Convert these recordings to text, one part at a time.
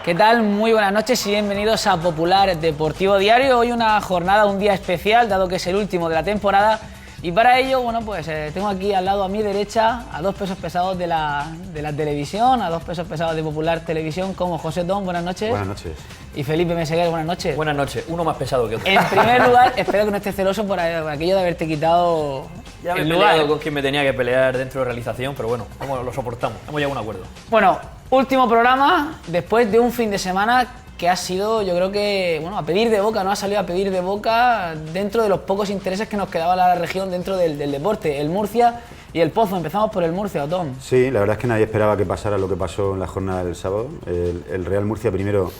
¿Qué tal? Muy buenas noches y bienvenidos a Popular Deportivo Diario. Hoy una jornada, un día especial, dado que es el último de la temporada. Y para ello, bueno, pues tengo aquí al lado a mi derecha a dos pesos pesados de la televisión, a dos pesos pesados de Popular Televisión, como José Don, buenas noches. Buenas noches. Y Felipe Meseguer, buenas noches. Buenas noches, uno más pesado que otro. En primer lugar, espero que no estés celoso por aquello de haberte quitado ya me he el peleado lugar. con quien me tenía que pelear dentro de realización, pero bueno, lo soportamos, hemos llegado a un acuerdo. Bueno, último programa después de un fin de semana que ha sido, yo creo que, bueno, a pedir de boca, ¿no? Ha salido a pedir de boca dentro de los pocos intereses que nos quedaba la región dentro del deporte, el Murcia y el Pozo. Empezamos por el Murcia, Otón. Sí, la verdad es que nadie esperaba que pasara lo que pasó en la jornada del sábado. El Real Murcia primero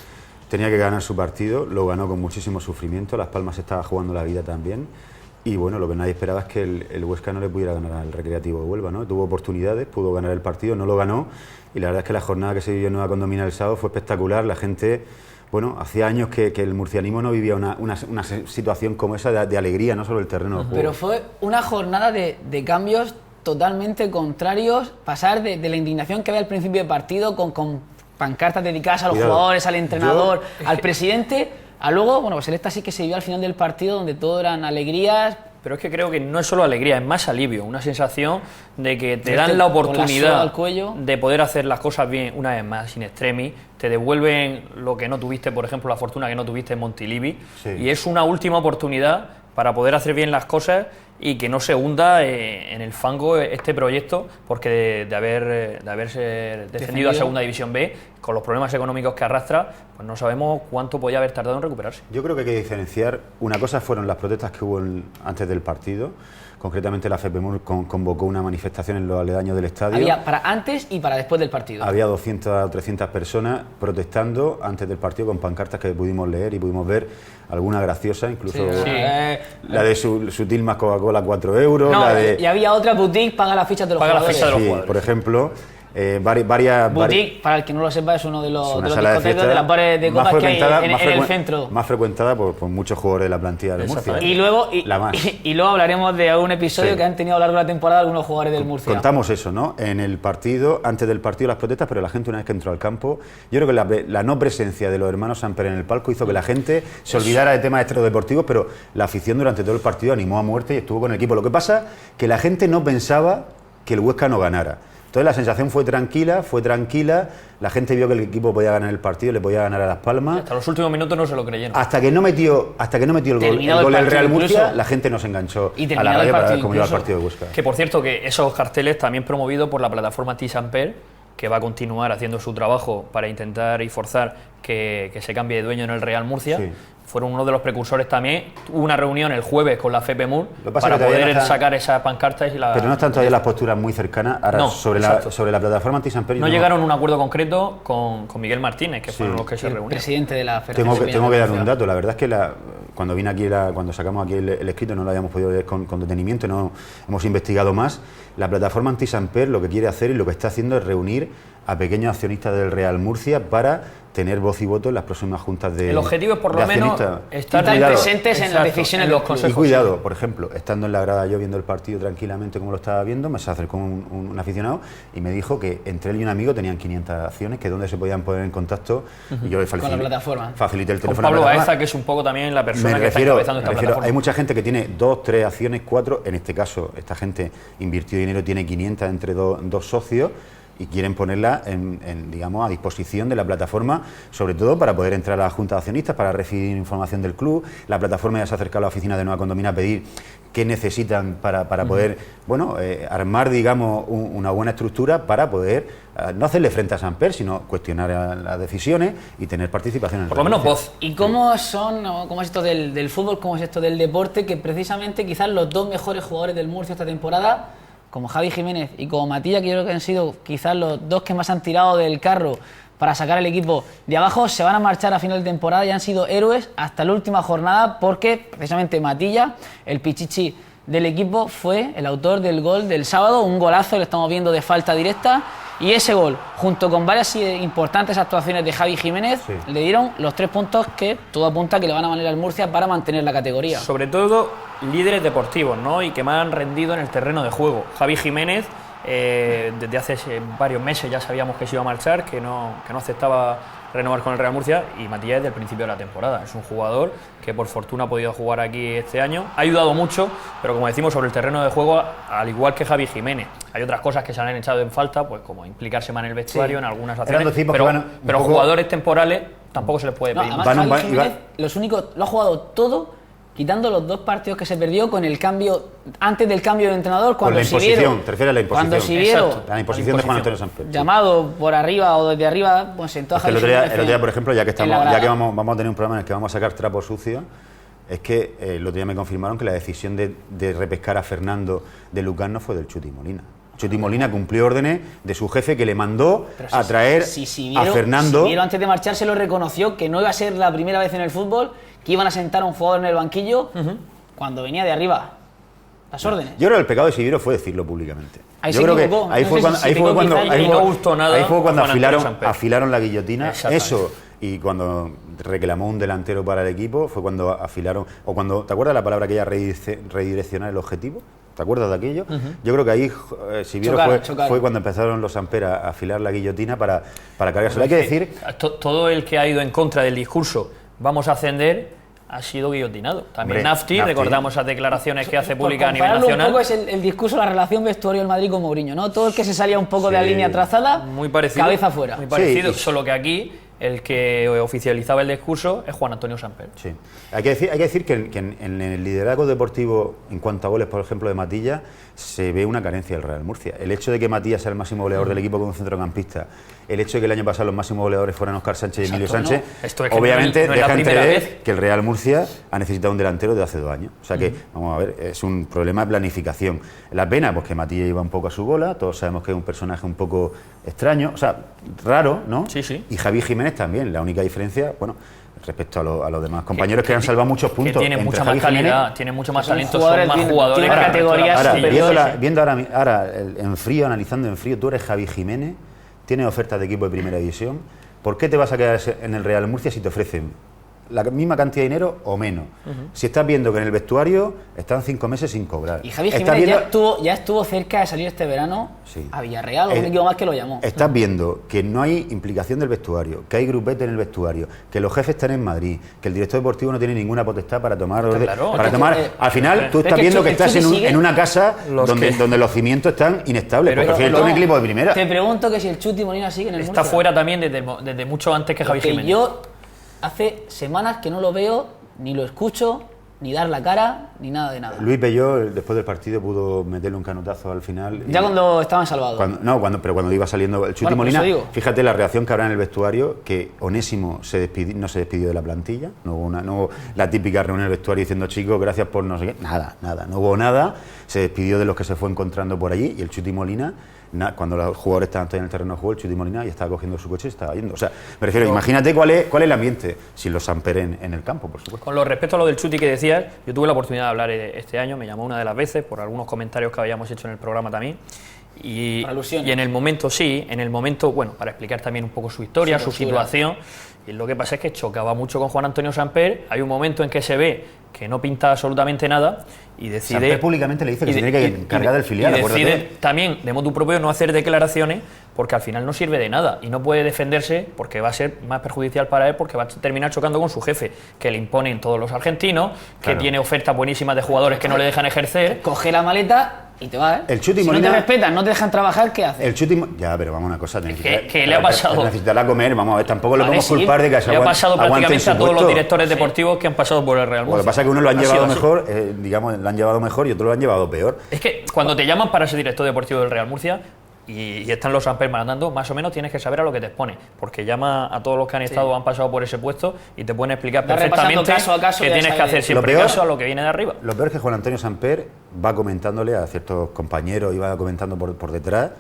tenía que ganar su partido, lo ganó con muchísimo sufrimiento, Las Palmas estaba jugando la vida también. Y bueno, lo que nadie esperaba es que el Huesca no le pudiera ganar al Recreativo de Huelva, ¿no? Tuvo oportunidades, pudo ganar el partido, no lo ganó. Y la verdad es que la jornada que se vivió en Nueva Condomina el sábado fue espectacular. La gente, bueno, hacía años que el murcianismo no vivía una situación como esa de alegría, no solo el terreno de juego. Pero fue una jornada de cambios totalmente contrarios. Pasar de la indignación que había al principio del partido con pancartas dedicadas a los jugadores, al entrenador, al presidente, a luego, bueno, pues el éxtasis que se vivió al final del partido, donde todo eran alegrías. Pero es que creo que no es solo alegría, es más alivio, una sensación de que te dan la oportunidad de poder hacer las cosas bien una vez más, in extremis, te devuelven lo que no tuviste, por ejemplo, la fortuna que no tuviste en Montilivi, sí. Y es una última oportunidad para poder hacer bien las cosas y que no se hunda en el fango este proyecto, porque de haberse descendido a Segunda División B, con los problemas económicos que arrastra, pues no sabemos cuánto podía haber tardado en recuperarse. Yo creo que hay que diferenciar. Una cosa fueron las protestas que hubo antes del partido. Concretamente la FEPEMUR convocó una manifestación en los aledaños del estadio. Había para antes y para después del partido. Había 200 o 300 personas protestando antes del partido con pancartas que pudimos leer y pudimos ver alguna graciosa, incluso la de Sutil más Coca-Cola 4 euros. No, la de, y había otra boutique, paga las fichas de los jugadores. Paga las fichas de los jugadores. Por ejemplo. Varias boutique, para el que no lo sepa, es uno de los discotecos de las bares de copas que hay en el centro. Más frecuentada por muchos jugadores de la plantilla del Murcia. Y luego hablaremos de algún episodio que han tenido a lo largo de la temporada algunos jugadores del Murcia. Contamos eso, ¿no? En el partido, antes del partido, las protestas, pero la gente una vez que entró al campo, yo creo que la no presencia de los hermanos Samper en el palco hizo que la gente se olvidara de temas extradeportivos, pero la afición durante todo el partido animó a muerte y estuvo con el equipo. Lo que pasa que la gente no pensaba que el Huesca no ganara. Entonces la sensación fue tranquila, la gente vio que el equipo podía ganar el partido, le podía ganar a Las Palmas. Hasta los últimos minutos no se lo creyeron. Hasta que no metió el gol el Real Murcia, la gente no se enganchó a la radio para ver cómo iba el partido de Huesca. Que por cierto, que esos carteles también promovidos por la plataforma Anti-Samper, que va a continuar haciendo su trabajo para intentar y forzar que se cambie de dueño en el Real Murcia. Sí. Fueron uno de los precursores también. Hubo una reunión el jueves con la FEPEMUR para poder sacar esas pancartas. Pero no están todavía las posturas muy cercanas. Ahora, no, sobre la plataforma Anti-Samper. No llegaron a un acuerdo concreto con Miguel Martínez, que fueron los que se reunieron. Presidente de la Federación. Tengo que dar un dato. La verdad es que cuando vine aquí, cuando sacamos aquí el escrito, no lo habíamos podido leer con detenimiento, no hemos investigado más. La plataforma Anti-Samper lo que quiere hacer y lo que está haciendo es reunir a pequeños accionistas del Real Murcia para tener voz y voto en las próximas juntas de El objetivo es por lo menos estar presentes en las decisiones de los consejos. Y cuidado, por ejemplo, estando en la grada yo viendo el partido tranquilamente como lo estaba viendo, me se acercó un aficionado y me dijo que entre él y un amigo tenían 500 acciones, que donde se podían poner en contacto, y yo con la plataforma. Facilité el teléfono. Con Pablo Baeza, que es un poco también la persona que está encabezando esta plataforma. Hay mucha gente que tiene 2, 3 acciones, 4, en este caso esta gente invirtió dinero, tiene 500 entre dos socios, y quieren ponerla digamos, a disposición de la plataforma, sobre todo para poder entrar a la Junta de Accionistas, para recibir información del club. La plataforma ya se ha acercado a la oficina de Nueva Condomina a pedir qué necesitan para poder armar, digamos, una buena estructura para poder no hacerle frente a Samper, sino cuestionar las decisiones y tener participación en el por lo menos voz. ¿Y cómo es esto del fútbol, cómo es esto del deporte, que precisamente quizás los dos mejores jugadores del Murcia esta temporada, como Javi Jiménez y como Matilla, que yo creo que han sido quizás los dos que más han tirado del carro para sacar el equipo de abajo, se van a marchar a final de temporada y han sido héroes hasta la última jornada, porque precisamente Matilla, el pichichi del equipo, fue el autor del gol del sábado, un golazo, lo estamos viendo de falta directa, y ese gol, junto con varias importantes actuaciones de Javi Jiménez, le dieron los 3 puntos que todo apunta que le van a valer al Murcia para mantener la categoría. Sobre todo líderes deportivos, ¿no? Y que más han rendido en el terreno de juego. Javi Jiménez desde hace varios meses ya sabíamos que se iba a marchar, que no aceptaba renovar con el Real Murcia, y Matías desde el principio de la temporada. Es un jugador que por fortuna ha podido jugar aquí este año, ha ayudado mucho, pero como decimos, sobre el terreno de juego, al igual que Javi Jiménez, hay otras cosas que se han echado en falta, pues como implicarse más en el vestuario, en algunas acciones, pero jugadores temporales tampoco se les puede pedir. Además, Javi Jiménez, lo ha jugado todo, quitando los 2 partidos que se perdió con el cambio, antes del cambio de entrenador, cuando Siviero, te refieres a la imposición. Cuando Siviero, la imposición de Juan Antonio Samper, llamado por arriba o desde arriba, pues sentó a Javi Jiménez. El otro día, por ejemplo, ya que vamos a tener un programa en el que vamos a sacar trapos sucios, es que el otro día me confirmaron que la decisión de repescar a Fernando de Lucarno fue del Chuti Molina. Chuti Molina cumplió órdenes de su jefe, que le mandó a traer a Fernando. Siviero antes de marcharse lo reconoció, que no iba a ser la primera vez en el fútbol que iban a sentar a un jugador en el banquillo cuando venía de arriba. Las órdenes. Yo creo que el pecado de Siviero fue decirlo públicamente. Ahí fue cuando afilaron la guillotina. Eso, y cuando reclamó un delantero para el equipo, fue cuando afilaron, o cuando, ¿te acuerdas la palabra que ella redireccionar el objetivo? ¿Te acuerdas de aquello? Yo creo que ahí Siviero fue cuando empezaron los Samper a afilar la guillotina para cargárselo. Hay que decir... Todo el que ha ido en contra del discurso "vamos a ascender" ha sido guillotinado. También Nafti, recordamos esas declaraciones que hace pública a nivel nacional. Un poco es el discurso, la relación vestuario del Madrid con Mourinho, ¿no? Todo el que se salía un poco de la línea trazada, muy parecido, cabeza fuera. Muy parecido, solo que aquí el que oficializaba el discurso es Juan Antonio Samper. Sí. Hay que decir que en el liderazgo deportivo, en cuanto a goles, por ejemplo, de Matilla, se ve una carencia del Real Murcia. El hecho de que Matías sea el máximo goleador del equipo como un centrocampista, el hecho de que el año pasado los máximos goleadores fueran Óscar Sánchez y Emilio Sánchez, obviamente deja entrever que el Real Murcia ha necesitado un delantero de hace 2 años. O sea que, vamos a ver, es un problema de planificación. La pena, pues que Matías iba un poco a su bola, todos sabemos que es un personaje un poco extraño, o sea, raro, ¿no? Sí. Y Javi Jiménez también. La única diferencia, bueno, respecto a los demás compañeros que han salvado muchos puntos. Que tienen mucha más calidad, tienen mucho más talento, son más jugadores. Tienen categorías. Viendo ahora en frío, analizando en frío, tú eres Javi Jiménez, tienes ofertas de equipo de primera división. ¿Por qué te vas a quedar en el Real Murcia si te ofrecen la misma cantidad de dinero o menos? Si estás viendo que en el vestuario están 5 meses sin cobrar. Y Javi Jiménez ya estuvo cerca de salir este verano a Villarreal, o un equipo más que lo llamó. Estás viendo que no hay implicación del vestuario, que hay grupete en el vestuario, que los jefes están en Madrid, que el director deportivo no tiene ninguna potestad para tomar orden. Al final tú estás viendo que estás en una casa donde los cimientos están inestables, porque al final todo un equipo de primera. Te pregunto que si el Chuti Molina sigue en el Murcia. Está fuera también desde mucho antes que Javi Jiménez. Yo hace semanas que no lo veo, ni lo escucho, ni dar la cara, ni nada de nada. Luis Pelló, después del partido, pudo meterle un canotazo al final. Ya cuando estaban salvados. Pero cuando iba saliendo el Chuti Molina, fíjate la reacción que habrá en el vestuario, que Onésimo no se despidió de la plantilla, no hubo la típica reunión en el vestuario diciendo, chicos, gracias por no sé qué, nada, no hubo nada, se despidió de los que se fue encontrando por allí, y el Chuti Molina, cuando los jugadores estaban en el terreno de juego, el Chuti Molina ya estaba cogiendo su coche y estaba yendo. O sea, me refiero, imagínate cuál es el ambiente sin los Samper en el campo, por supuesto. Con lo respecto a lo del Chuti que decías, yo tuve la oportunidad de hablar este año, me llamó una de las veces por algunos comentarios que habíamos hecho en el programa también. Y en el momento, bueno, para explicar también un poco su historia, su situación. Y lo que pasa es que chocaba mucho con Juan Antonio Samper. Hay un momento en que se ve que no pinta absolutamente nada y decide... Samper públicamente le dice que se tiene que encargar del filial. Y decide también, de motu propio, no hacer declaraciones porque al final no sirve de nada y no puede defenderse porque va a ser más perjudicial para él, porque va a terminar chocando con su jefe, que le imponen todos los argentinos, que tiene ofertas buenísimas de jugadores que no le dejan ejercer. Coge la maleta y te va, ¿eh? El Chuti si Molina, no te respetan, no te dejan trabajar, ¿qué haces? El Chuti, ya, pero vamos a una cosa. ¿Qué le ha pasado? Necesitará comer, vamos a ver, tampoco lo podemos culpar de que le ha pasado prácticamente a todos los directores deportivos que han pasado por el Real Murcia. Lo que pasa es que uno lo han llevado mejor, lo han llevado mejor y otros lo han llevado peor. Es que cuando te llaman para ser director deportivo del Real Murcia y están los Samper mandando, más o menos tienes que saber a lo que te expone, porque llama a todos los que han estado o han pasado por ese puesto y te pueden explicar perfectamente caso a caso, que tienes que hacer siempre caso a lo que viene de arriba. Lo peor es que Juan Antonio Samper va comentándole a ciertos compañeros, iba comentando por detrás,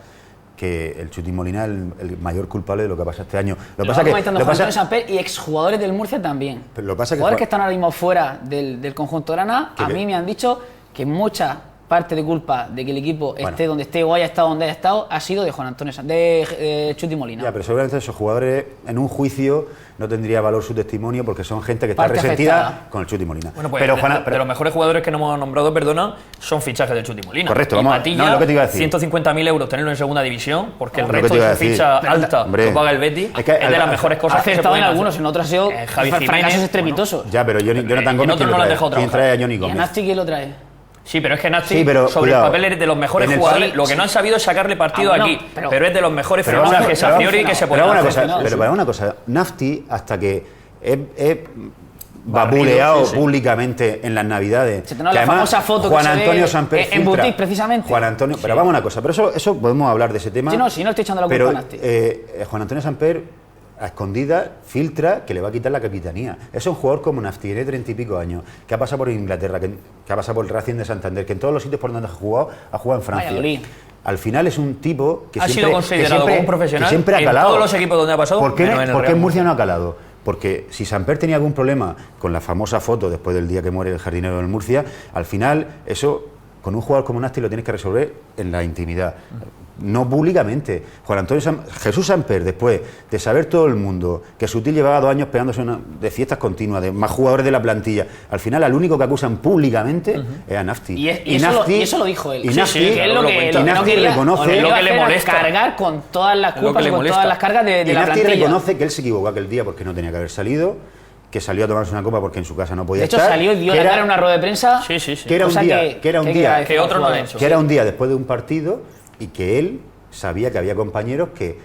que el Chuti Molina es el mayor culpable de lo que pasa este año. Lo pasa que Juan Antonio Samper y exjugadores del Murcia también. Pero lo pasa jugadores que están ahora mismo fuera del conjunto grana, a mí me han dicho que mucha parte de culpa de que el equipo esté donde esté o haya estado donde haya estado ha sido de Juan Antonio de Chuti Molina. Ya, pero seguramente esos jugadores en un juicio no tendría valor su testimonio porque son gente que está resentida afectada con el Chuti Molina. Bueno, pues de los mejores jugadores que no hemos nombrado, perdona, son fichajes del Chuti Molina. Correcto, vamos a lo que te iba a decir. 150.000 euros tenerlo en segunda división, porque el resto de ficha alta lo paga el Betis, es de las mejores cosas que se pueden hacer. En algunos, en otros ha sido fracasos estrepitosos. Ya, pero Jonathan Gómez, ¿quién trae a Johnny Gómez? ¿Y a Nasti quién lo trae? Sí, pero es que Nasti, sobre el papel, es de los mejores jugadores. Lo que no han sabido es sacarle partido aquí. Pero es de los mejores fichajes a priori que se pueden hacer. Pero para una cosa, Nasti, hasta que es babuleado públicamente en las Navidades. Se la famosa foto Juan Antonio Samper en Butis, precisamente. Juan Antonio, pero vamos a una cosa, pero eso podemos hablar de ese tema. Sí, no estoy echando la culpa a Nasti. Juan Antonio Samper a escondidas filtra que le va a quitar la capitanía. Es un jugador como Nasti, de 30 y pico años, que ha pasado por Inglaterra, que ha pasado por el Racing de Santander, que en todos los sitios por donde ha jugado en Francia. Al final es un tipo que ha sido considerado como un profesional siempre ha calado. En todos los equipos donde ha pasado. ¿Por qué en Murcia no ha calado? Porque si Samper tenía algún problema con la famosa foto después del día que muere el jardinero del Murcia, al final eso con un jugador como Nasti lo tienes que resolver en la intimidad. No públicamente. Jesús Samper, después de saber todo el mundo que Sutil llevaba 2 años pegándose de fiestas continuas, de más jugadores de la plantilla, al final al único que acusan públicamente es a Nasti. Y eso lo dijo él. Y Nasti reconoce lo que le molesta, cargar con todas las culpas y con todas las cargas de la plantilla. Nasti reconoce que él se equivocó aquel día porque no tenía que haber salido, que salió a tomarse una copa porque en su casa no podía estar. De hecho, salió y dio la cara en una rueda de prensa. Que era un día después de un partido y que él sabía que había compañeros que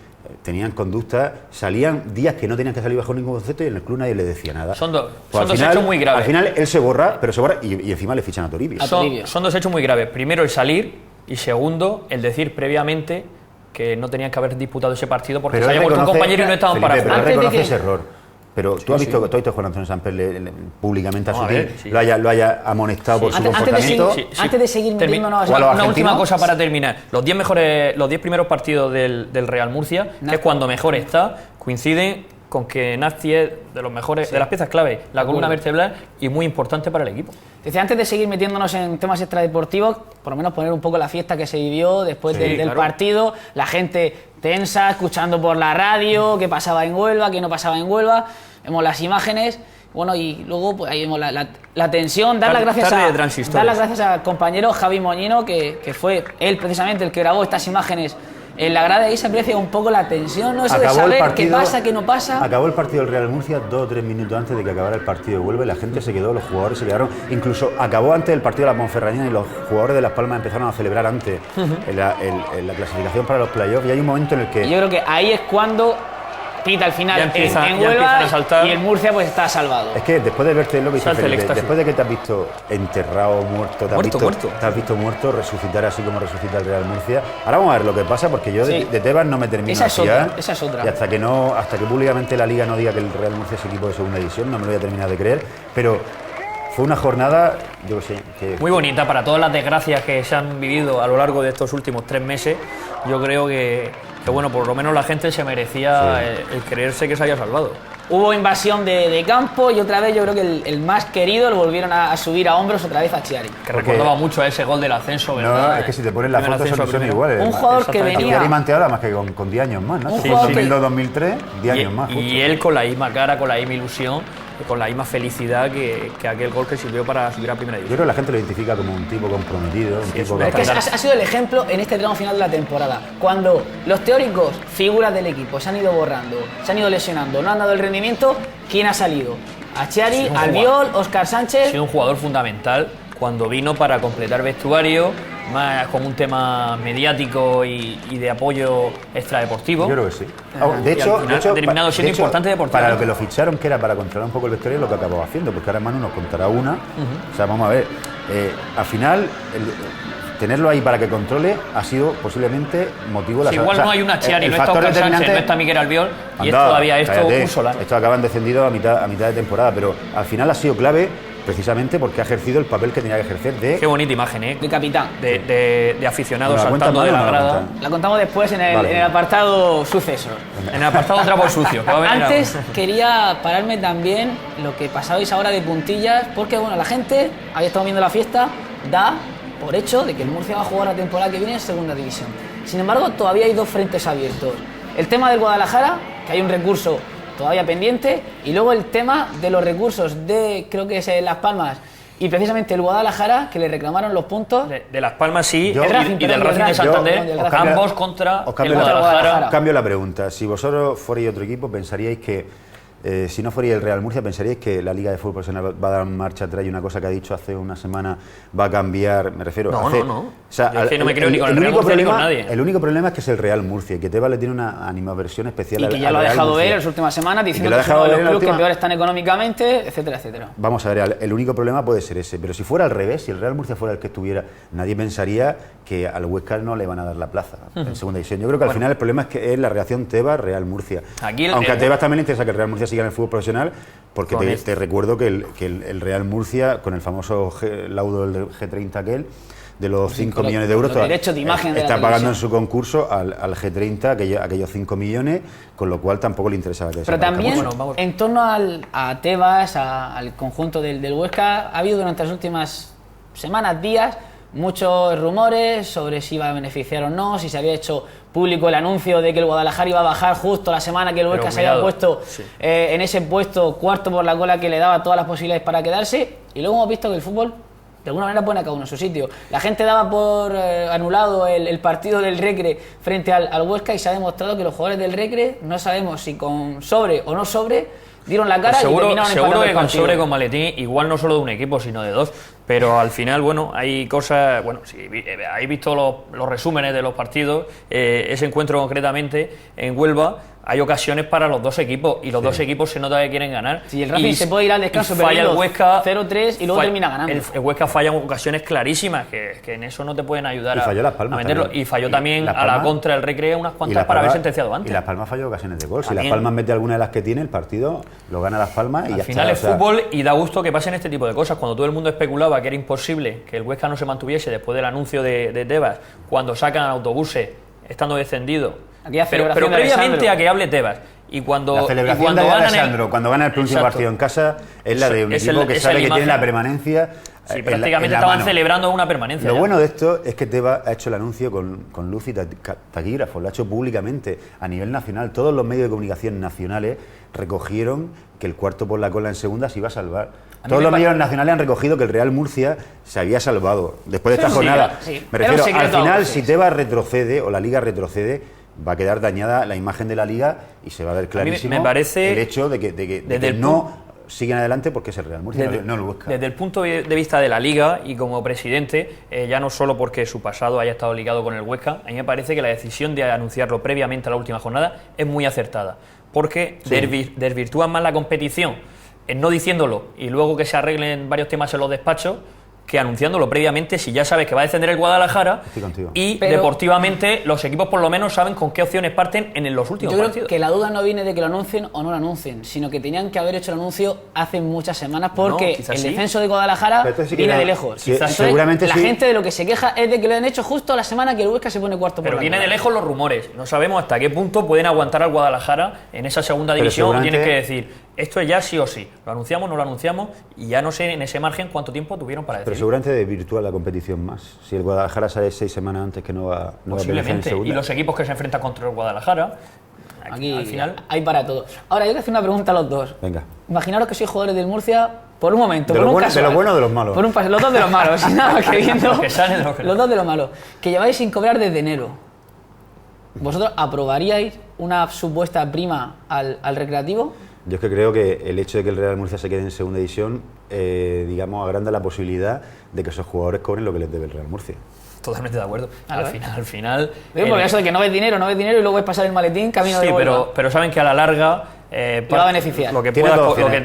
tenían conducta, salían días que no tenían que salir bajo ningún concepto y en el club nadie le decía nada. Son dos hechos muy graves. Al final él se borra y encima le fichan a Toribio. Son 2 hechos muy graves. Primero, el salir, y segundo, el decir previamente que no tenían que haber disputado ese partido porque se había muerto un compañero y no estaban para jugar. Pero reconoce ese error. Pero tú has visto que Juan Antonio Samper públicamente a Sutil lo haya amonestado por su comportamiento. Antes de seguir metiéndonos una última cosa para terminar. Los 10 primeros partidos del Real Murcia, que es cuando mejor está, coinciden con que Nasti es de los mejores, de las piezas clave, la columna vertebral y muy importante para el equipo. Desde antes de seguir metiéndonos en temas extradeportivos, por lo menos poner un poco la fiesta que se vivió después del partido, la gente tensa, escuchando por la radio qué pasaba en Huelva, qué no pasaba en Huelva, vemos las imágenes, bueno, y luego pues, ahí vemos la tensión, dar las gracias al compañero Javi Moñino, que fue él precisamente el que grabó estas imágenes en la grada. Ahí se aprecia un poco la tensión, ¿no? Eso de saber qué pasa, qué no pasa. Acabó el partido del Real Murcia 2 o 3 minutos antes de que acabara el partido de Huelva y la gente se quedó, los jugadores se quedaron. Incluso acabó antes del partido de la Ponferradina y los jugadores de Las Palmas empezaron a celebrar antes en la clasificación para los playoffs. Y hay un momento en el que... Yo creo que ahí es cuando pita al final en Huelva y el Murcia pues está salvado. Es que después de verte lo que dice Felipe, después de que te has visto enterrado, muerto, te has visto muerto, resucitar así como resucita el Real Murcia. Ahora vamos a ver lo que pasa, porque yo de Tebas no me termino de fiar. Esa es otra. Y hasta que públicamente la Liga no diga que el Real Murcia es equipo de segunda división, no me lo voy a terminar de creer. Pero fue una jornada, yo sé, que muy bonita para todas las desgracias que se han vivido a lo largo de estos últimos 3 meses. Yo creo que bueno, por lo menos la gente se merecía el creerse que se haya salvado. Hubo invasión de campo y otra vez yo creo que el más querido lo volvieron a subir a hombros otra vez a Chiari. Que recordaba mucho a ese gol del ascenso, ¿verdad? No, es que si te pones la foto son iguales. Un jugador que venía... Chiari manteaba más que con 10 años más, ¿no? Un jugador que... 2003, 10 años más. Y él con la misma cara, con la misma ilusión, con la misma felicidad que aquel gol que sirvió para subir a primera división. Yo creo que la gente lo identifica como un tipo comprometido, un tipo que... Es que ha sido el ejemplo en este tramo final de la temporada. Cuando los teóricos figuras del equipo se han ido borrando, se han ido lesionando, no han dado el rendimiento, ¿quién ha salido? Achiari, Albiol, Óscar Sánchez... Ha sido un jugador fundamental cuando vino para completar vestuario, más como un tema mediático y de apoyo extradeportivo. Yo creo que sí. De hecho, ha terminado siendo importante deportivo. Para lo que lo ficharon, que era para controlar un poco el vestuario, es lo que acabó haciendo, porque ahora Manu nos contará una. O sea, vamos a ver, al final... tenerlo ahí para que controle ha sido posiblemente motivo de la igual no hay una Chiari, no está Óscar Sánchez, no está Miguel Albiol y es todavía esto un solar. Estos acaban descendidos a mitad de temporada, pero al final ha sido clave precisamente porque ha ejercido el papel que tenía que ejercer de... Qué bonita imagen, ¿eh? De capitán. De aficionados saltando de la grada. La contamos después en el apartado sucesos. En el apartado trapo sucio. Antes quería pararme también lo que pasabais ahora de puntillas, porque bueno, la gente había estado viendo la fiesta, da por hecho de que el Murcia va a jugar la temporada que viene en segunda división. Sin embargo, todavía hay dos frentes abiertos. El tema del Guadalajara, que hay un recurso todavía pendiente, y luego el tema de los recursos de, creo que es Las Palmas, y precisamente el Guadalajara, que le reclamaron los puntos. De Las Palmas sí, y del Racing de Santander, ambos contra el Guadalajara. Os cambio la pregunta. Si vosotros fuerais otro equipo, pensaríais que, si no fuerais el Real Murcia, pensaríais que la Liga de Fútbol Profesional va a dar marcha atrás y una cosa que ha dicho hace una semana va a cambiar, me refiero no, a hacer, no. O sea, es que no me creo ni con el Real Murcia ni con nadie. El único problema es que es el Real Murcia, que Tebas le tiene una animadversión especial y que ya lo ha dejado ver en las últimas semanas, diciendo que es uno de los clubes que peor están económicamente, etcétera, etcétera. Vamos a ver, el único problema puede ser ese, pero si fuera al revés, si el Real Murcia fuera el que estuviera, nadie pensaría que al Huesca no le van a dar la plaza en segunda división. Yo creo que al final el problema es que es la reacción Tebas-Real Murcia. Aunque a Tebas también le interesa que el Real Murcia siga en el fútbol profesional, porque te recuerdo que el Real Murcia, con el famoso laudo del G30 aquel, de los 5 millones de euros, derechos de imagen está pagando en su concurso al G30 aquellos 5 millones, con lo cual tampoco le interesaba que eso. Pero también, en torno a Tebas, al conjunto del Huesca, ha habido durante las últimas semanas, días, muchos rumores sobre si iba a beneficiar o no, si se había hecho público el anuncio de que el Guadalajara iba a bajar justo la semana que el Huesca se había puesto en ese puesto cuarto por la cola que le daba todas las posibilidades para quedarse, y luego hemos visto que el fútbol de alguna manera pone a cada uno en su sitio. La gente daba por anulado el partido del Recre frente al Huesca, y se ha demostrado que los jugadores del Recre, no sabemos si con sobre o no sobre, dieron la cara, seguro, y terminaron seguro que con sobre con maletín, igual no solo de un equipo sino de dos, pero al final, bueno, hay cosas, bueno, si habéis visto los resúmenes de los partidos, ese encuentro concretamente en Huelva, hay ocasiones para los dos equipos, y los dos equipos se nota que quieren ganar. Sí, el Racing se puede ir al descanso, falla el Huesca 0-3 y luego termina ganando. El Huesca falla en ocasiones clarísimas, que en eso no te pueden ayudar a meterlo. Y falló también a la contra el Recre unas cuantas para haber sentenciado antes. Y Las Palmas falló ocasiones de gol. Si Las Palmas mete alguna de las que tiene, el partido lo gana Las Palmas y al final es fútbol, y da gusto que pasen este tipo de cosas. Cuando todo el mundo especulaba que era imposible que el Huesca no se mantuviese después del anuncio de Tebas, cuando sacan autobuses estando descendido, pero previamente a que hable Tebas. Y cuando la celebración de Alessandro, cuando gana el próximo partido en casa, es la de un equipo que sabe que tiene la permanencia. Sí, prácticamente estaban celebrando una permanencia. Lo bueno de esto es que Tebas ha hecho el anuncio con luz y taquígrafos, lo ha hecho públicamente a nivel nacional. Todos los medios de comunicación nacionales recogieron que el cuarto por la cola en segunda se iba a salvar. Todos los medios nacionales han recogido que el Real Murcia se había salvado después de esta jornada. Me refiero, al final, si Tebas retrocede o la Liga retrocede, va a quedar dañada la imagen de la Liga y se va a ver clarísimo me parece el hecho de que no siguen adelante porque es el Real Murcia, no el Huesca. Desde el punto de vista de la Liga y como presidente, ya no solo porque su pasado haya estado ligado con el Huesca, a mí me parece que la decisión de anunciarlo previamente a la última jornada es muy acertada, porque desvirtúan más la competición en no diciéndolo y luego que se arreglen varios temas en los despachos, que anunciándolo previamente, si ya sabes que va a descender el Guadalajara, y deportivamente los equipos por lo menos saben con qué opciones parten en los últimos partidos. Yo creo que la duda no viene de que lo anuncien o no lo anuncien, sino que tenían que haber hecho el anuncio hace muchas semanas, porque el descenso de Guadalajara viene de lejos. Seguramente la gente de lo que se queja es de que lo han hecho justo la semana que el Huesca se pone cuarto por la cola. Pero viene de lejos los rumores, no sabemos hasta qué punto pueden aguantar al Guadalajara en esa segunda división. Tienes que decir, esto es ya sí o sí, lo anunciamos, no lo anunciamos, y ya no sé en ese margen cuánto tiempo tuvieron para decir. Pero seguramente desvirtúa la competición más. Si el Guadalajara sale 6 semanas antes, que no va a pelear en segunda. Y los equipos que se enfrentan contra el Guadalajara, aquí al final hay para todo. Ahora, yo te hacer una pregunta a los dos. Venga. Imaginaros que sois jugadores del Murcia por un momento. ¿De lo bueno o de los malos? Los dos de los malos, sin nada más que viendo. Los dos de los malos. Que lleváis sin cobrar desde enero. ¿Vosotros aprobaríais una supuesta prima al Recreativo? Yo es que creo que el hecho de que el Real Murcia se quede en segunda división, digamos, agranda la posibilidad de que esos jugadores cobren lo que les debe el Real Murcia. Totalmente de acuerdo. Al final. Porque eso de que no ves dinero y luego ves pasar el maletín camino de vuelta. pero saben que a la larga te va a beneficiar. Lo que te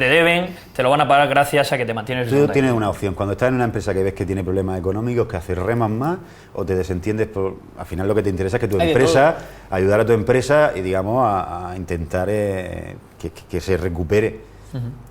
deben, te lo van a pagar gracias a que te mantienes. Tú tienes una opción. Cuando estás en una empresa que ves que tiene problemas económicos, que haces remas más o te desentiendes, al final lo que te interesa es que tu empresa, ayudar a tu empresa y, digamos, a intentar que se recupere.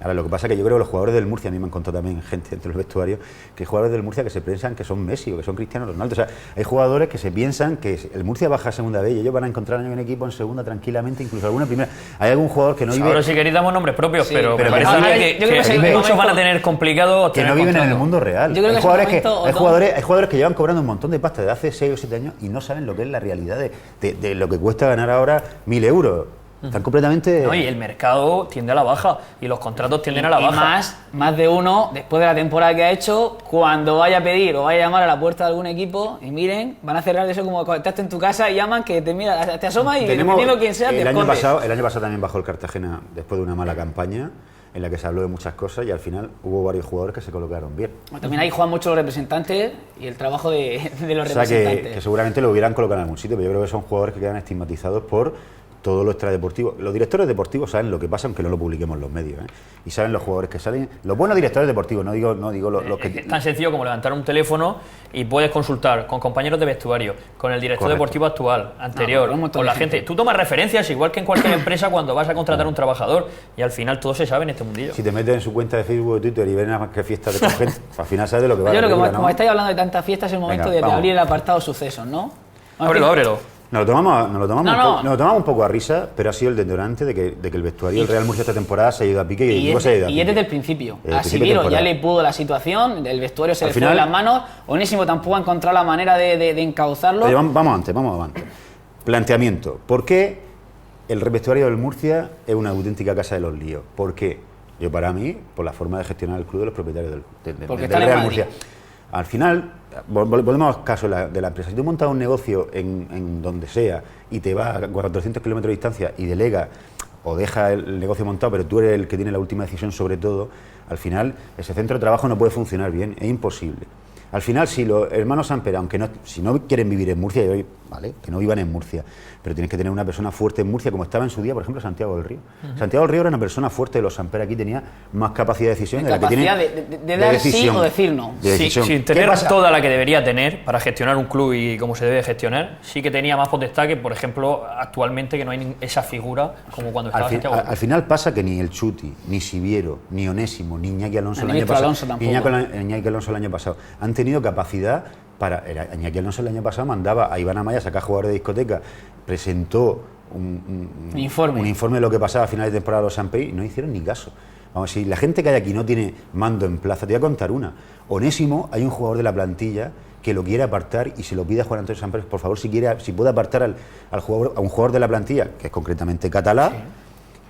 Ahora, lo que pasa es que yo creo que los jugadores del Murcia, a mí me han contado también gente entre los vestuarios, que hay jugadores del Murcia que se piensan que son Messi o que son Cristiano Ronaldo. O sea, hay jugadores que se piensan que el Murcia baja a segunda vez y ellos van a encontrar un equipo en segunda tranquilamente, incluso alguna primera. Hay algún jugador que no vive... Ahora si queréis damos nombres propios, pero me parece que muchos van a tener complicado que no viven en el mundo real. Yo creo hay jugadores que llevan cobrando un montón de pasta de hace 6 o 7 años y no saben lo que es la realidad de lo que cuesta ganar ahora 1.000 euros. Están completamente... No, y el mercado tiende a la baja y los contratos tienden a la baja. Y más de uno, después de la temporada que ha hecho, cuando vaya a pedir o vaya a llamar a la puerta de algún equipo y miren, van a cerrar eso como cuando estás en tu casa y llaman que te asomas y dependiendo quién sea, el año pasado también bajó el Cartagena después de una mala campaña en la que se habló de muchas cosas y al final hubo varios jugadores que se colocaron bien. También ahí juegan mucho los representantes y el trabajo de los representantes. O sea, que seguramente lo hubieran colocado en algún sitio, pero yo creo que son jugadores que quedan estigmatizados por todo lo extradeportivo. Los directores deportivos saben lo que pasa, aunque no lo publiquemos en los medios, ¿eh? Y saben los jugadores que salen. Los buenos directores deportivos, no digo los que... Es tan sencillo como levantar un teléfono y puedes consultar con compañeros de vestuario, con el director deportivo actual, anterior, con la gente. Tú tomas referencias, igual que en cualquier empresa cuando vas a contratar a un trabajador, y al final todo se sabe en este mundillo. Si te metes en su cuenta de Facebook o de Twitter y ven a qué fiestas de gente, al final sabes de lo que va. Yo creo que como estáis hablando de tantas fiestas, es el momento de abrir el apartado sucesos, ¿no? Ábrelo. Nos lo tomamos un poco a risa, pero ha sido el detonante de que el vestuario del Real Murcia esta temporada se ha ido a pique y es desde el principio. A Sibiro ya le pudo la situación, el vestuario se le fue en las manos, Onésimo tampoco ha encontrado la manera de encauzarlo. Vamos antes. Planteamiento. ¿Por qué el vestuario del Murcia es una auténtica casa de los líos? ¿Por qué? Yo para mí, por la forma de gestionar el club de los propietarios del Real Murcia. Al final, volvemos al caso de la empresa. Si tú montas un negocio en donde sea y te vas a 400 kilómetros de distancia y delegas o dejas el negocio montado, pero tú eres el que tiene la última decisión sobre todo, al final ese centro de trabajo no puede funcionar bien, es imposible. Al final, si los hermanos Samper, si no quieren vivir en Murcia, vale, que no vivan en Murcia, pero tienes que tener una persona fuerte en Murcia, como estaba en su día, por ejemplo, Santiago del Río. Santiago del Río era una persona fuerte de los Samper, aquí tenía más capacidad de decisión de la que tiene. De dar sí o decir no. Sin tener toda la que debería tener para gestionar un club y cómo se debe gestionar, sí que tenía más potestad que, por ejemplo, actualmente, que no hay esa figura como cuando estaba Santiago. Al final pasa que ni el Chuti, ni Siviero, ni Onésimo, ni Iñaki Alonso el año pasado han tenido capacidad para... Iñaki Alonso el año pasado mandaba a Iván Amaya a sacar jugadores de discoteca, presentó un informe de lo que pasaba a finales de temporada a los Samper y no hicieron ni caso. Vamos, si la gente que hay aquí no tiene mando en plaza, te voy a contar una. Onésimo, hay un jugador de la plantilla que lo quiere apartar y se lo pide a Juan Antonio Samper, por favor, si puede apartar a un jugador de la plantilla, que es concretamente Catalá,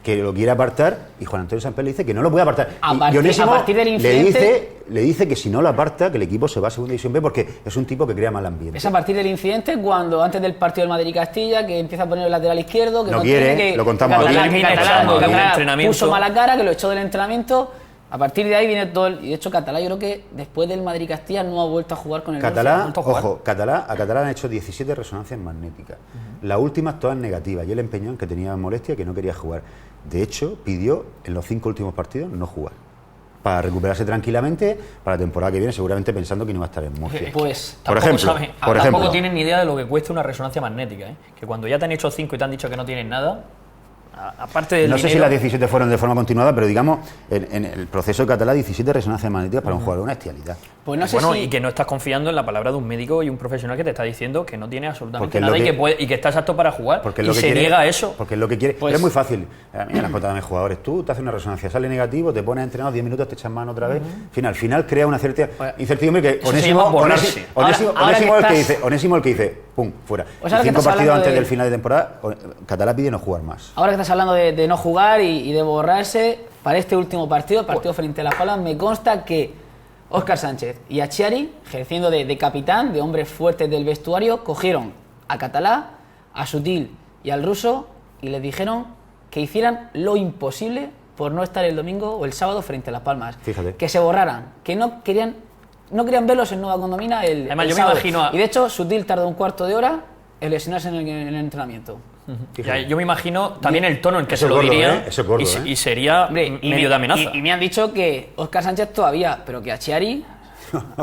que lo quiere apartar, y Juan Antonio Samper le dice que no lo puede apartar. Y Onésimo a partir del incidente, le dice que si no lo aparta, que el equipo se va a Segunda División B porque es un tipo que crea mal ambiente. Es a partir del incidente cuando, antes del partido del Madrid-Castilla, que empieza a poner el lateral izquierdo, que no quiere, que lo contamos aquí. Puso mala cara, que lo echó del entrenamiento. A partir de ahí viene todo y de hecho Catalá, yo creo que después del Madrid-Castilla no ha vuelto a jugar con el Catalá. Ojo, a Catalá han hecho 17 resonancias magnéticas. Las últimas todas negativas. Y él empeñó en que tenía molestia y que no quería jugar. De hecho, pidió en los 5 últimos partidos no jugar, para recuperarse tranquilamente para la temporada que viene, seguramente pensando que no va a estar en Murcia. Pues, por ejemplo, tampoco tienen ni idea de lo que cuesta una resonancia magnética, ¿eh? Que cuando ya te han hecho 5 y te han dicho que no tienen nada, aparte del no sé si las 17 fueron de forma continuada, pero digamos, en el proceso de Catalá, 17 resonancias magnéticas para un jugador, una bestialidad. Pues no sé y que no estás confiando en la palabra de un médico y un profesional que te está diciendo que no tiene absolutamente nada y que estás apto para jugar, porque y se niega a eso. Porque es lo que quiere. Pero es muy fácil. Mira, las contado a mis jugadores, tú te haces una resonancia, sale negativo, te pones entrenado 10 minutos, te echas mano otra vez. Al final crea una cierta incertidumbre que Onésimo el que dice, pum, fuera. 5 partidos antes del final de temporada, Catalá pide no jugar más. Ahora que estás hablando de no jugar y de borrarse, para este último partido, el partido frente a Las Palmas, me consta que Óscar Sánchez y Achiari, ejerciendo de capitán, de hombres fuertes del vestuario, cogieron a Catalá, a Sutil y al Ruso y les dijeron que hicieran lo imposible por no estar el domingo o el sábado frente a Las Palmas. Fíjate. Que se borraran, que no querían verlos en Nueva Condomina el sábado. Me imagino y de hecho, Sutil tardó un cuarto de hora en lesionarse en el entrenamiento. Yo me imagino también el tono en que se lo diría, y sería medio de amenaza. Y me han dicho que Óscar Sánchez todavía, pero que Achiari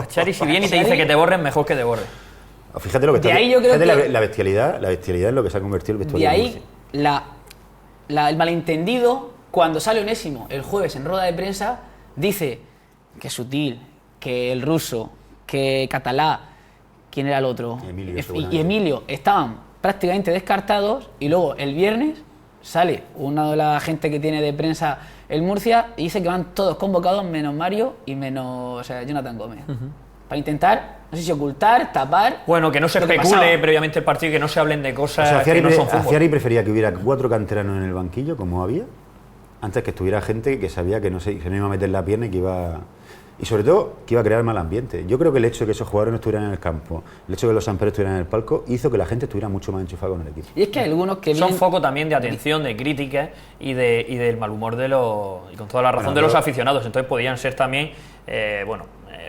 si viene y te dice que te borren, mejor que te borren. Fíjate lo que está. La bestialidad es lo que se ha convertido el vestuario. De ahí el malentendido cuando sale Onésimo el jueves en rueda de prensa, dice que Sutil, que el ruso, que Catalá, ¿quién era el otro? Y Emilio estaban prácticamente descartados, y luego el viernes sale una de la gente que tiene de prensa el Murcia y dice que van todos convocados menos Mario y menos Jonathan Gómez. Para intentar, no sé si ocultar, tapar... Bueno, que no se especule previamente el partido y que no se hablen de cosas que no son fútbol. Ciari prefería que hubiera 4 canteranos en el banquillo, como había, antes que estuviera gente que sabía que no se iba a meter la pierna y que iba... Y sobre todo, que iba a crear mal ambiente. Yo creo que el hecho de que esos jugadores no estuvieran en el campo, el hecho de que los samperos estuvieran en el palco, hizo que la gente estuviera mucho más enchufada con el equipo. Y es que hay algunos que son foco también de atención, de críticas y del mal humor y con toda la razón de los aficionados. Entonces podían ser también,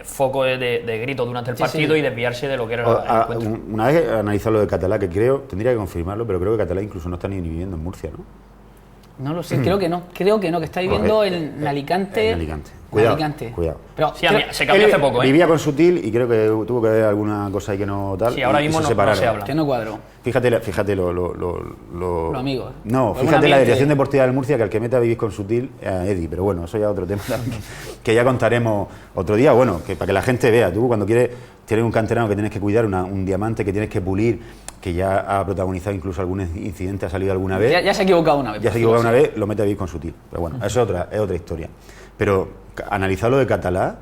foco de gritos durante el partido y desviarse de lo que era el encuentro. Una vez analizado lo de Catalá, que creo, tendría que confirmarlo, pero creo que Catalá incluso no está ni viviendo en Murcia, ¿no? No lo sé, creo que no, que está viviendo en Alicante. En Alicante. Cuidado. Pero sí, se cambió hace poco, Vivía con Sutil y creo que tuvo que haber alguna cosa ahí que no tal. Sí, ahora mismo no se habla. Que no cuadró. Fíjate los amigos. No, fíjate la Dirección Deportiva del Murcia, que al que mete a vivir con Sutil es a Eddie, pero bueno, eso ya es otro tema que ya contaremos otro día. Bueno, que para que la gente vea, tú cuando tienes un canterano que tienes que cuidar, un diamante que tienes que pulir, que ya ha protagonizado incluso algún incidente, ha salido alguna vez. Ya se ha equivocado una vez. Ya se ha equivocado una vez, lo mete a vivir con Sutil. Pero bueno, es otra historia. Pero analizar lo de Catalá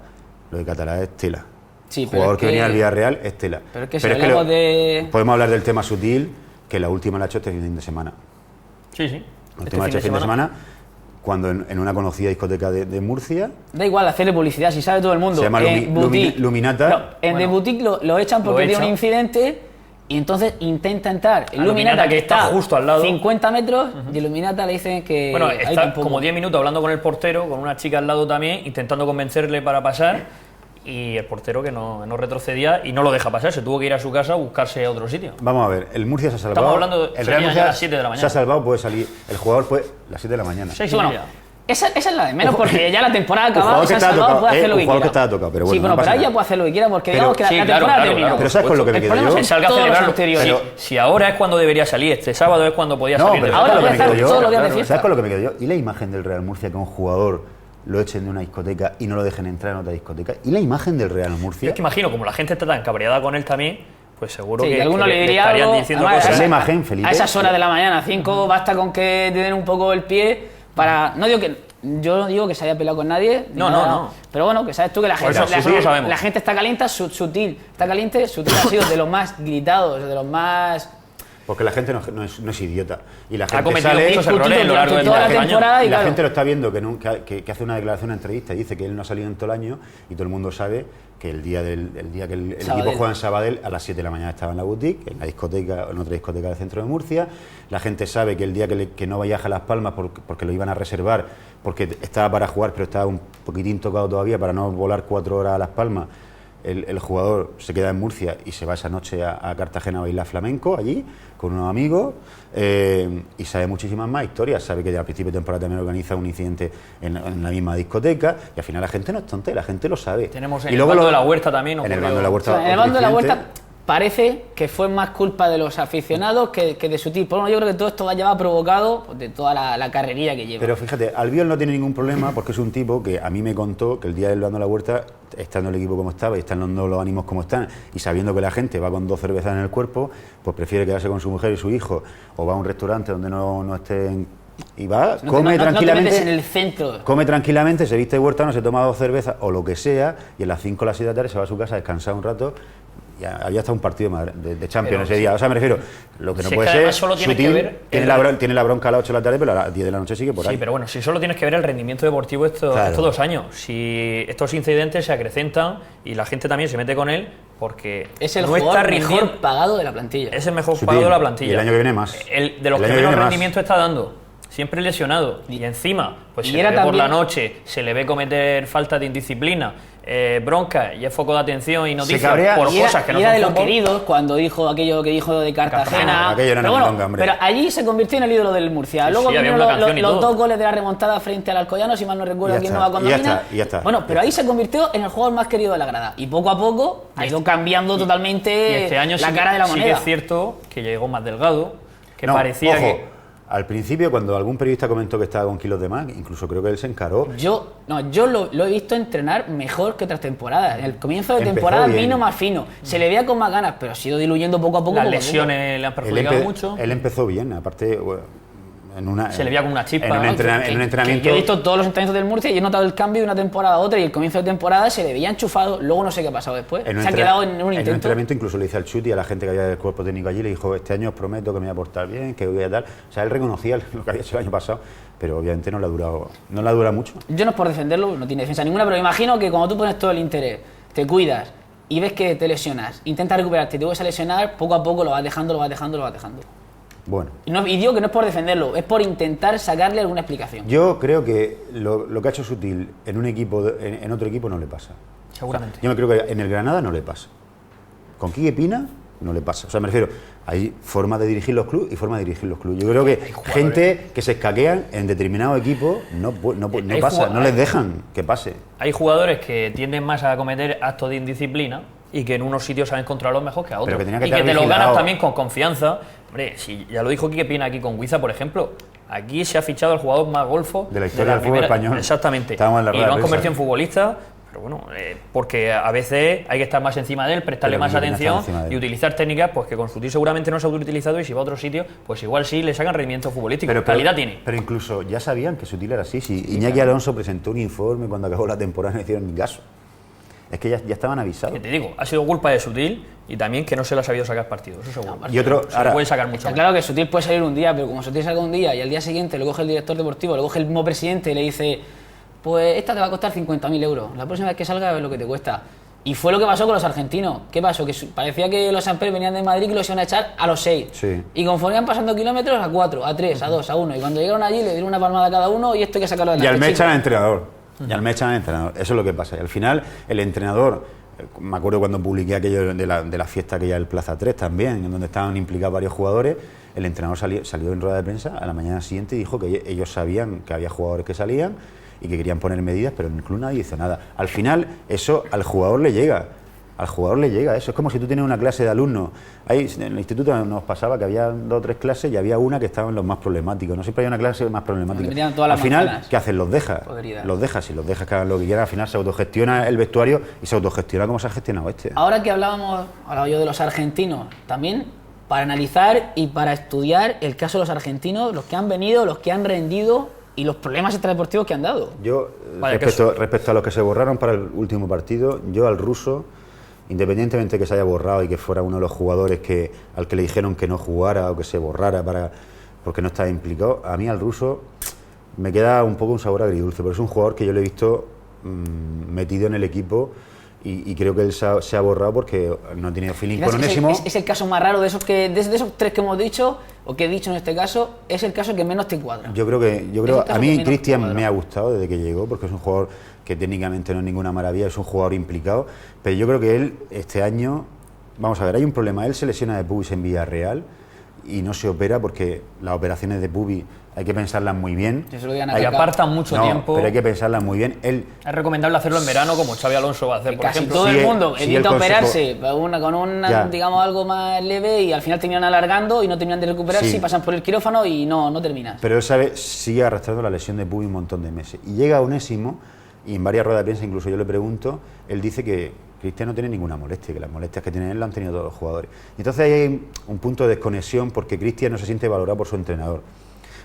es tela. Sí, jugador que venía al Villarreal es tela. Pero es que podemos hablar del tema Sutil, que la última la ha hecho este fin de semana. Sí. La última la ha hecho este fin de semana, cuando en una conocida discoteca de Murcia. Da igual hacerle publicidad, si sabe todo el mundo. Se llama Luminata. No, en The Boutique lo echan porque tiene un incidente. Y entonces intenta entrar el Luminata, que está justo al lado, 50 metros, y el Luminata le dicen que... Bueno, está como 10 minutos hablando con el portero, con una chica al lado también, intentando convencerle para pasar, y el portero que no retrocedía y no lo deja pasar, se tuvo que ir a su casa a buscarse a otro sitio. Vamos a ver, el Murcia se ha salvado. Estamos hablando el Real Murcia a las 7 de la mañana. Se ha salvado, puede salir, el jugador puede a las 7 de la mañana. Sí, bueno, esa es la de menos, porque ya la temporada ha acabado, se ha salvado, puede hacer lo que quiera. Que estaba tocado, pero bueno, sí, bueno, pero ella puede hacer lo que quiera, porque digamos que la temporada ha terminado. Pero ¿sabes con lo que me quedo yo? Que salga a celebrarlo. Si ahora es cuando debería salir, este sábado es cuando podía salir. Pero ahora puede estar todos los días de fiesta. ¿Sabes con lo que me quedo yo? ¿Y la imagen del Real Murcia que un jugador lo echen de una discoteca y no lo dejen entrar en otra discoteca? ¿Y la imagen del Real Murcia? Es que imagino, como la gente está tan cabreada con él también, pues seguro que alguno le diría estarían algo, diciendo además, cosas. Esa imagen, Felipe. A esas horas de la mañana, 5, basta con que te den un poco el pie para... Yo no digo que se haya peleado con nadie. No. Pero bueno, que sabes tú que la gente está caliente, Sutil está caliente. Sutil ha sido de los más gritados, de los más... Porque la gente no es idiota. Y la gente ha cometido sale muchos errores a lo largo de toda la temporada. Y la gente lo está viendo, que hace una declaración, una entrevista, y dice que él no ha salido en todo el año, y todo el mundo sabe que el día que el equipo juega en Sabadell, a las 7 de la mañana estaba en la boutique, en otra discoteca del centro de Murcia. La gente sabe que el día que no viaja a Las Palmas, porque lo iban a reservar, porque estaba para jugar, pero estaba un poquitín tocado todavía para no volar 4 horas a Las Palmas, el jugador se queda en Murcia y se va esa noche a Cartagena a bailar flamenco allí con unos amigos, y sabe muchísimas más historias. Sabe que al principio de temporada también organiza un incidente en la misma discoteca, y al final la gente no es tonta, la gente lo sabe. Tenemos en el bando de la Huerta también. En el bando de la Huerta. En el bando de la Huerta parece que fue más culpa de los aficionados que de su tipo. Bueno, yo creo que todo esto va llevado provocado de toda la carrería que lleva. Pero fíjate, Albiol no tiene ningún problema, porque es un tipo que a mí me contó que el día del bando de la Huerta, estando el equipo como estaba y estando los ánimos como están, y sabiendo que la gente va con 2 cervezas en el cuerpo, pues prefiere quedarse con su mujer y su hijo, o va a un restaurante donde no estén, y va, come tranquilamente, te metes en el centro. Come tranquilamente, se viste de huertano, se toma 2 cervezas o lo que sea, y a las 5 o las 6 de la tarde se va a su casa a descansar un rato. Ya había hasta un partido de Champions ese día. O sea, me refiero, lo que no puede ser, Sutil tiene la bronca a las 8 de la tarde, pero a las 10 de la noche sigue por ahí. Sí, pero bueno, si solo tienes que ver el rendimiento deportivo estos 2 años. Si estos incidentes se acrecentan y la gente también se mete con él, porque es el jugador mejor pagado de la plantilla. Es el mejor pagado de la plantilla. Y el año que viene más. De los que menos rendimiento está dando. Siempre lesionado. Y encima, pues se le ve por la noche, se le ve cometer falta de indisciplina, bronca, y es foco de atención y noticias por cosas que no son de los queridos cuando dijo aquello que dijo de Cartagena. Aquello era pero allí se convirtió en el ídolo del Murcia. Luego vinieron los 2 goles de la remontada frente al Alcoyano, si mal no recuerdo, aquí en Nueva Condomina. Bueno, pero ahí se convirtió en el jugador más querido de la grada. Y poco a poco ha ido cambiando totalmente este año la cara de la moneda. Sí que es cierto que llegó más delgado, que parecía que... Al principio, cuando algún periodista comentó que estaba con kilos de más, incluso creo que él se encaró. Yo lo he visto entrenar mejor que otras temporadas. En el comienzo de temporada vino más fino, se le veía con más ganas, pero ha ido diluyendo poco a poco. Las lesiones le han perjudicado mucho. Él empezó bien, aparte... se le veía con una chispa. En un entrenamiento. Yo he visto todos los entrenamientos del Murcia y he notado el cambio de una temporada a otra, y el comienzo de temporada se le veía enchufado, luego no sé qué ha pasado después. Se ha quedado en un intento. En un entrenamiento incluso le dice al Chuti, a la gente que había del cuerpo técnico allí, le dijo: este año os prometo que me voy a portar bien, que voy a tal. O sea, él reconocía lo que había hecho el año pasado, pero obviamente no le ha durado mucho. Yo no es por defenderlo, no tiene defensa ninguna, pero imagino que cuando tú pones todo el interés, te cuidas y ves que te lesionas, intentas recuperarte y te vuelves a lesionar, poco a poco lo vas dejando. Bueno. Y digo que no es por defenderlo, es por intentar sacarle alguna explicación. Yo creo que lo que ha hecho Sutil en un equipo, en otro equipo no le pasa. Seguramente. O sea, yo me creo que en el Granada no le pasa. Con Quique Pina no le pasa. O sea, me refiero, hay formas de dirigir los clubes y formas de dirigir los clubes. Yo creo que gente que se escaquean en determinado equipo no pasa, no les dejan que pase. Hay jugadores que tienden más a cometer actos de indisciplina y que en unos sitios saben controlarlos mejor que a otros. Que y que te los ganas también con confianza. Hombre, si ya lo dijo Quique Pina aquí con Guiza, por ejemplo, aquí se ha fichado el jugador más golfo de la historia del fútbol español. Exactamente. En la y lo han convertido en futbolista, pero bueno, porque a veces hay que estar más encima de él, prestarle más atención y utilizar técnicas pues que con Sutil seguramente no se ha utilizado, y si va a otro sitio, pues igual sí le sacan rendimiento futbolístico, pero calidad tiene. Pero incluso ya sabían que Sutil era así. Si Iñaki Alonso presentó un informe cuando acabó la temporada, no hicieron ni caso. Es que ya estaban avisados. Que te digo, ha sido culpa de Sutil y también que no se le ha sabido sacar partido, eso seguro. Y otro, ahora, puede sacar mucho. Está claro que Sutil puede salir un día, pero como Sutil salga un día y al día siguiente lo coge el director deportivo, lo coge el mismo presidente y le dice: pues esta te va a costar 50.000 euros, la próxima vez que salga a ver lo que te cuesta. Y fue lo que pasó con los argentinos. ¿Qué pasó? Que parecía que los Samper venían de Madrid y los iban a echar a los 6. Sí. Y conforme iban pasando kilómetros, a 4, a 3, a 2, a 1. Y cuando llegaron allí le dieron una palmada a cada uno y esto hay que sacarlo adelante. Y al mes echan al entrenador. Eso es lo que pasa. Y al final, el entrenador... Me acuerdo cuando publiqué aquello de la fiesta aquella del Plaza 3 también, en donde estaban implicados varios jugadores. El entrenador salió en rueda de prensa a la mañana siguiente y dijo que ellos sabían que había jugadores que salían y que querían poner medidas, pero en el club nadie hizo nada. Al final, eso al jugador le llega. Eso es como si tú tienes una clase de alumnos. En el instituto nos pasaba que había 2 o 3 clases y había una que estaba en los más problemáticos. No siempre hay una clase más problemática. Al final, ¿qué haces? Los dejas. Si los dejas que hagan lo que quieran, al final se autogestiona el vestuario y se autogestiona como se ha gestionado este. Ahora que hablaba yo de los argentinos, también para analizar y para estudiar el caso de los argentinos, los que han venido, los que han rendido y los problemas extradeportivos que han dado. Yo, respecto a los que se borraron para el último partido, yo al ruso, independientemente de que se haya borrado y que fuera uno de los jugadores al que le dijeron que no jugara o que se borrara porque no estaba implicado, a mí al ruso me queda un poco un sabor agridulce, pero es un jugador que yo le he visto metido en el equipo y creo que él se ha borrado porque no ha tenido feeling con Onésimo. Es el caso más raro de esos 3 que hemos dicho, o que he dicho en este caso, es el caso que menos te cuadra. Yo creo a mí Cristian me ha gustado desde que llegó, porque es un jugador que técnicamente no es ninguna maravilla, es un jugador implicado, pero yo creo que él este año, vamos a ver, hay un problema, él se lesiona de pubis en Villarreal y no se opera porque las operaciones de pubis hay que pensarlas muy bien. Y apartan mucho tiempo. Pero hay que pensarlas muy bien. Es recomendable hacerlo en verano, como Xabi Alonso va a hacer, por ejemplo. Todo el mundo evita operarse con digamos, algo más leve y al final terminan alargando y no terminan de recuperarse y pasan por el quirófano y no terminas. Pero él sigue arrastrando la lesión de pubis un montón de meses. Y llega Onésimo, y en varias ruedas de prensa incluso yo le pregunto, él dice que Cristian no tiene ninguna molestia, que las molestias que tiene él las han tenido todos los jugadores. Y entonces ahí hay un punto de desconexión porque Cristian no se siente valorado por su entrenador.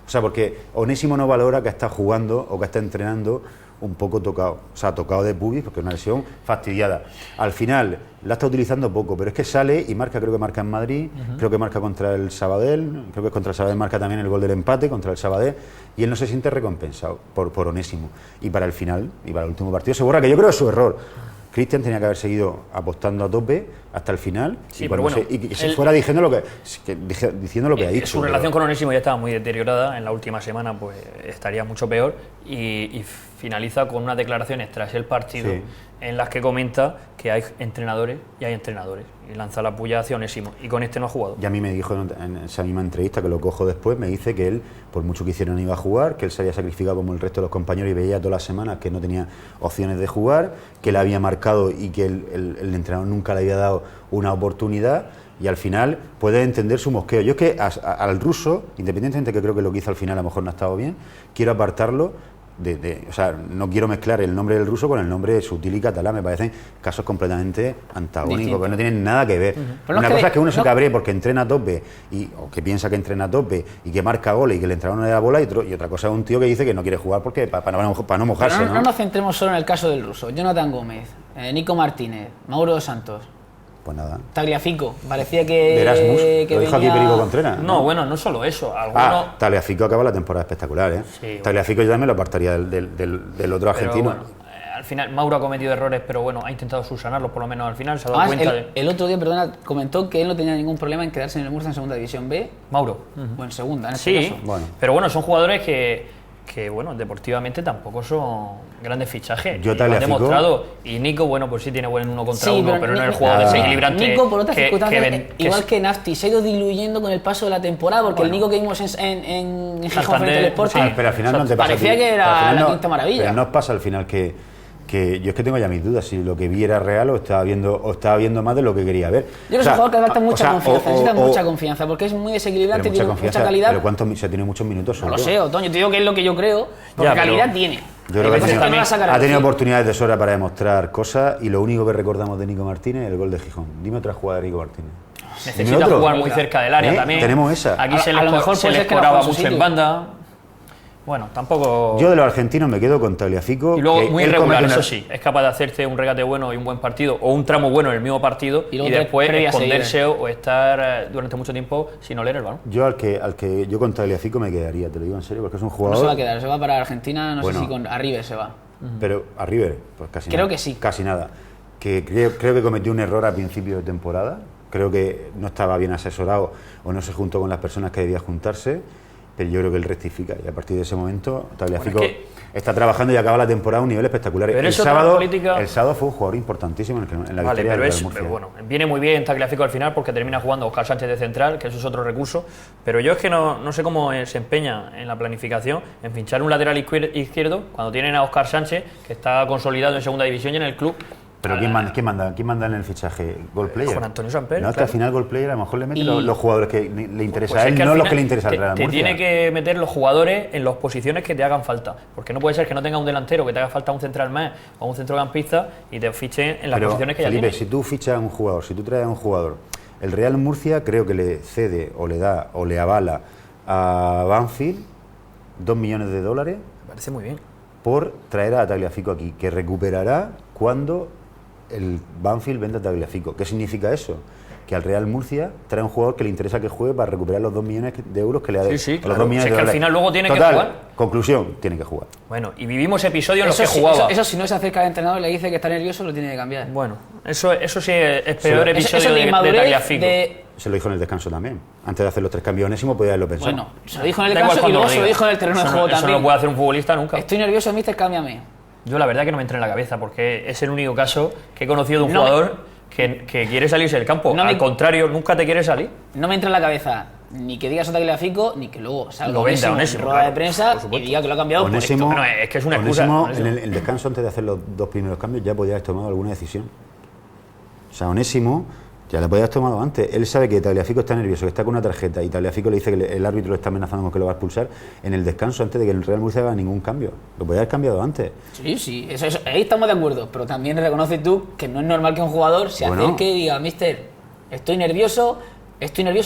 O sea, porque Onésimo no valora que está jugando o que está entrenando un poco tocado. O sea, tocado de pubis porque es una lesión fastidiada. Al final la está utilizando poco, pero es que sale y marca, creo que marca en Madrid, creo que marca contra el Sabadell, creo que contra el Sabadell marca también el gol del empate contra el Sabadell, y él no se siente recompensado por Onésimo. Y para el final, y para el último partido, se borra, que yo creo que es su error. Cristian tenía que haber seguido apostando a tope hasta el final y que se fuera diciendo lo que ha dicho. Su relación con Onésimo ya estaba muy deteriorada, en la última semana pues estaría mucho peor y finaliza con unas declaraciones tras el partido en las que comenta que hay entrenadores y hay entrenadores y lanza la puya hacia Onésimo y con este no ha jugado. Y a mí me dijo en esa misma entrevista, que lo cojo después, me dice que él, por mucho que hiciera, no iba a jugar, que él se había sacrificado como el resto de los compañeros y veía todas las semanas que no tenía opciones de jugar, que él había marcado y que el entrenador nunca le había dado una oportunidad y al final puedes entender su mosqueo. Yo es que al ruso, independientemente que creo que lo que hizo al final a lo mejor no ha estado bien, quiero apartarlo o sea, no quiero mezclar el nombre del ruso con el nombre de sutil y catalán. Me parecen casos completamente antagónicos, que no tienen nada que ver. Una cosa es que uno se cabree porque entrena a tope o que piensa que entrena a tope y que marca goles y que le entrenador no le da bola, y otra cosa es un tío que dice que no quiere jugar porque para no mojarse. No nos centremos solo en el caso del ruso. Jonathan Gómez, Nico Martínez, Mauro dos Santos. Pues nada. Tagliafico, parecía que Erasmus, que lo dijo venía... aquí Perico Contreras. No, bueno, no solo eso. Tagliafico acaba la temporada espectacular, ¿eh? Sí, Tagliafico yo también lo apartaría del otro argentino. Bueno, al final Mauro ha cometido errores, pero bueno, ha intentado subsanarlos por lo menos al final, se ha dado cuenta el otro día, perdona, comentó que él no tenía ningún problema en quedarse en el Murcia en segunda división B. Mauro. O en segunda, en este caso. Bueno. Pero bueno, son jugadores que bueno, deportivamente tampoco son grandes fichajes. Yo lo han Tagliafico... demostrado. Y Nico, bueno, pues sí tiene buen uno contra uno, pero no es el jugador desequilibrante. Nico, por otras circunstancias, igual que Nafti, se ha ido diluyendo con el paso de la temporada, porque el Nico que vimos en Gijón frente al Sporting, pero al final no te pasa parecía que era la quinta maravilla. Pero no os pasa al final que yo es que tengo ya mis dudas si lo que vi era real o estaba viendo más de lo que quería ver. Yo creo que es un jugador que falta mucha confianza, necesita mucha confianza, porque es muy desequilibrante, tiene mucha calidad. Pero ¿cuántos se tiene muchos minutos solo? No lo sé, Otoño, te digo que es lo que yo creo, porque calidad tiene. Yo creo que ha tenido oportunidades de sobra para demostrar cosas, y lo único que recordamos de Nico Martínez es el gol de Gijón. Dime otra jugada de Nico Martínez. Necesita jugar muy cerca del área también. Tenemos esa. Aquí se le escoraba mucho en banda. Bueno, tampoco... Yo de los argentinos me quedo con Tagliafico. Y luego muy irregular, eso sí. Es capaz de hacerte un regate bueno y un buen partido, o un tramo bueno en el mismo partido, y después esconderse o estar durante mucho tiempo sin oler el balón. Yo yo con Tagliafico me quedaría, te lo digo en serio, porque es un jugador... No se va a quedar, se va para Argentina, no sé si a River se va. Pero a River, pues casi creo nada. Que sí. Casi nada. Creo que cometió un error a principio de temporada. Creo que no estaba bien asesorado o no se juntó con las personas que debía juntarse. Pero yo creo que él rectifica, y a partir de ese momento Tagliafico está trabajando y acaba la temporada a un nivel espectacular. Pero el sábado fue un jugador importantísimo en la victoria del Real Murcia. Bueno, viene muy bien Tagliafico al final porque termina jugando Óscar Sánchez de central, que eso es otro recurso, pero yo es que no sé cómo se empeña en la planificación en fichar un lateral izquierdo cuando tienen a Óscar Sánchez, que está consolidado en segunda división y en el club. Pero ¿quién manda en el fichaje? ¿Goal player? Juan Antonio Samper. No, es que al final Goal player a lo mejor le mete los jugadores que le interesa a él, no los que le interesa al Real Murcia. Te tiene que meter los jugadores en las posiciones que te hagan falta, porque no puede ser que no tenga un delantero, que te haga falta un central más o un centrocampista y te fichen en las posiciones que ya tiene. Si tú fichas a un jugador, si tú traes a un jugador, el Real Murcia creo que le cede o le da o le avala a Banfield $2 millones. Me parece muy bien. Por traer a Tagliafico aquí, que recuperará cuando el Banfield vende a Tagliafico. ¿Qué significa eso? Que al Real Murcia trae un jugador que le interesa que juegue para recuperar los 2 millones de euros que le ha dado. Sí, claro. Los 2 millones de dólares. Al final luego tiene que jugar. Conclusión, tiene que jugar. Bueno, y vivimos episodios en los que jugaba. Eso si no se acerca al entrenador y le dice que está nervioso, lo tiene que cambiar. Bueno, eso sí es peor episodio de Tagliafico. Se lo dijo en el descanso también. Antes de hacer los 3 cambios Onésimo podía haberlo pensado. Bueno, se lo dijo en el descanso y luego se lo dijo en el terreno de juego también. Eso no puede hacer un futbolista nunca. Estoy nervioso, mister, cámbiame. Yo la verdad que no me entra en la cabeza, porque es el único caso que he conocido de un jugador que quiere salirse del campo. Al contrario, nunca te quiere salir. No me entra en la cabeza ni que digas a Tagliafico, ni que luego salga Onésimo en rueda de prensa y diga que lo ha cambiado Onésimo, por esto. Es que es una excusa. En el descanso, antes de hacer los 2 primeros cambios, ya podía haber tomado alguna decisión. O sea, Onésimo ya la podía haber tomado antes. Él sabe que Tagliafico está nervioso, que está con una tarjeta, y Tagliafico le dice que el árbitro le está amenazando con que lo va a expulsar en el descanso, antes de que el Real Murcia haga ningún cambio. Lo podía haber cambiado antes. Sí, eso, ahí estamos de acuerdo, pero también reconoces tú que no es normal que un jugador se acerque y diga, mister, estoy nervioso,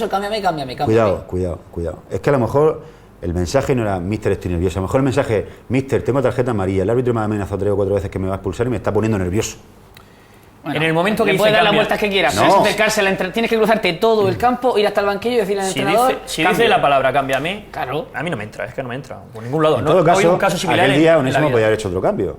cámbiame. Cuidado. Es que a lo mejor el mensaje no era, mister, estoy nervioso. A lo mejor el mensaje es, mister, tengo tarjeta amarilla, el árbitro me ha amenazado 3 o 4 veces que me va a expulsar y me está poniendo nervioso. Bueno, en el momento que puedes dar las vueltas que quieras, tienes que cruzarte todo el campo, ir hasta el banquillo y decirle al entrenador. Si dice la palabra cámbiame, claro, a mí no me entra, es que no me entra por ningún lado. En todo caso, similar aquel día Onésimo podía haber hecho otro cambio.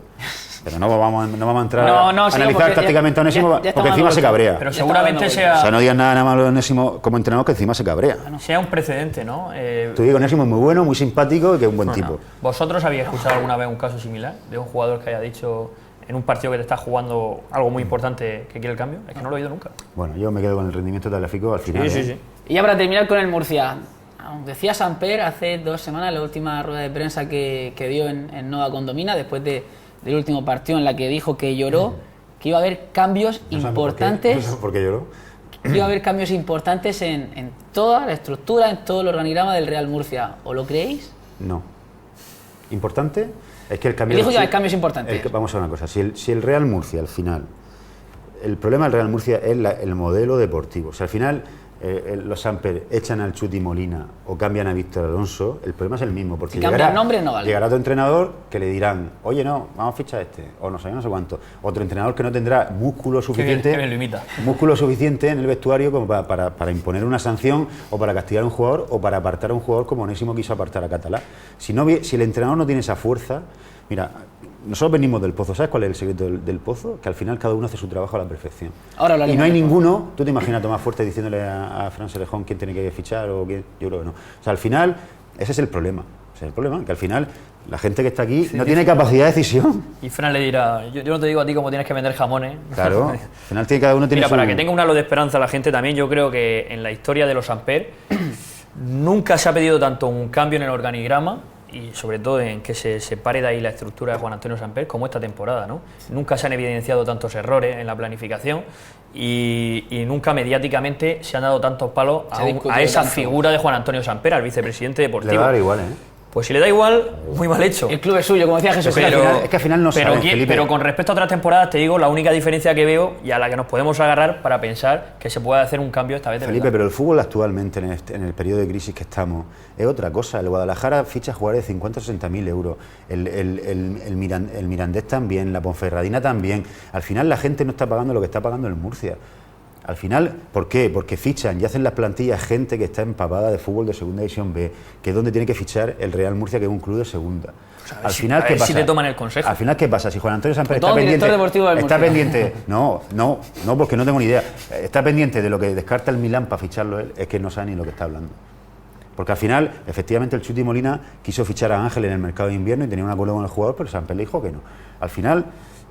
Pero no vamos a entrar a analizar tácticamente a Onésimo, porque encima se cabrea. Pero seguramente sea... O sea, no digas nada malo de Onésimo como entrenador, que encima se cabrea. Sea un precedente, ¿no? Tú digo, Onésimo es muy bueno, muy simpático y que es un buen tipo. ¿Vosotros habéis escuchado alguna vez un caso similar de un jugador que haya dicho en un partido que te está jugando algo muy importante que quiere el cambio? Es que no lo he oído nunca. Bueno, yo me quedo con el rendimiento de Tagliafico al final. Sí. Y ya para terminar con el Murcia, decía Samper hace 2 semanas, la última rueda de prensa que dio en Nova Condomina, después del último partido, en la que dijo que lloró, que iba a haber cambios importantes. ¿Por qué lloró? iba a haber cambios importantes en toda la estructura, en todo el organigrama del Real Murcia. ¿O lo creéis? No. ¿Importante? Es que el cambio... Dijo que hay cambios importantes. Vamos a ver una cosa. Si el Real Murcia, al final... El problema del Real Murcia es el modelo deportivo. O sea, al final... los Samper echan al Chuti Molina o cambian a Víctor Alonso, el problema es el mismo, porque llegará el nombre, no vale. Llegará otro entrenador que le dirán, oye, no, vamos a fichar a este, o no sé cuánto. Otro entrenador que no tendrá músculo suficiente en el vestuario como para imponer una sanción o para castigar a un jugador o para apartar a un jugador como Onésimo quiso apartar a Catalá. Si el entrenador no tiene esa fuerza, mira, nosotros venimos del Pozo. ¿Sabes cuál es el secreto del Pozo? Que al final cada uno hace su trabajo a la perfección. Y no hay ninguno, tú te imaginas a Tomás Fuerte diciéndole a Fran Serejón quién tiene que fichar o quién, yo creo que no. O sea, al final, ese es el problema. Ese es el problema, que al final la gente que está aquí no tiene capacidad de decisión. Y Fran le dirá, yo no te digo a ti cómo tienes que vender jamones. Claro, al final cada uno tiene Mira, para que tenga un halo de esperanza la gente también, yo creo que en la historia de los Samper nunca se ha pedido tanto un cambio en el organigrama y sobre todo en que se separe de ahí la estructura de Juan Antonio Samper como esta temporada, ¿no? Nunca se han evidenciado tantos errores en la planificación y nunca mediáticamente se han dado tantos palos a esa figura de Juan Antonio Samper, al vicepresidente deportivo. Le va a dar igual, ¿eh? Pues si le da igual, muy mal hecho. El club es suyo, como decía Jesús. Es que al final no saben, Felipe. Pero con respecto a otras temporadas, te digo, la única diferencia que veo y a la que nos podemos agarrar para pensar que se puede hacer un cambio esta vez de Felipe, verdad. pero el fútbol actualmente, en el periodo de crisis que estamos, es otra cosa. El Guadalajara ficha jugadores de 50 o 60.000 euros. El Mirandés también, la Ponferradina también. Al final la gente no está pagando lo que está pagando el Murcia. Al final, ¿por qué? Porque fichan y hacen las plantillas gente que está empapada de fútbol de Segunda División B, que es donde tiene que fichar el Real Murcia, que es un club de segunda. O sea, al final, ¿qué pasa? Si te toman el consejo. Al final, ¿qué pasa? Si Juan Antonio Samper está pendiente... No, porque no tengo ni idea. Está pendiente de lo que descarta el Milán para ficharlo él, es que no sabe ni lo que está hablando. Porque al final, efectivamente, el Chuti Molina quiso fichar a Ángel en el mercado de invierno y tenía un acuerdo con el jugador, pero Samper le dijo que no. Al final...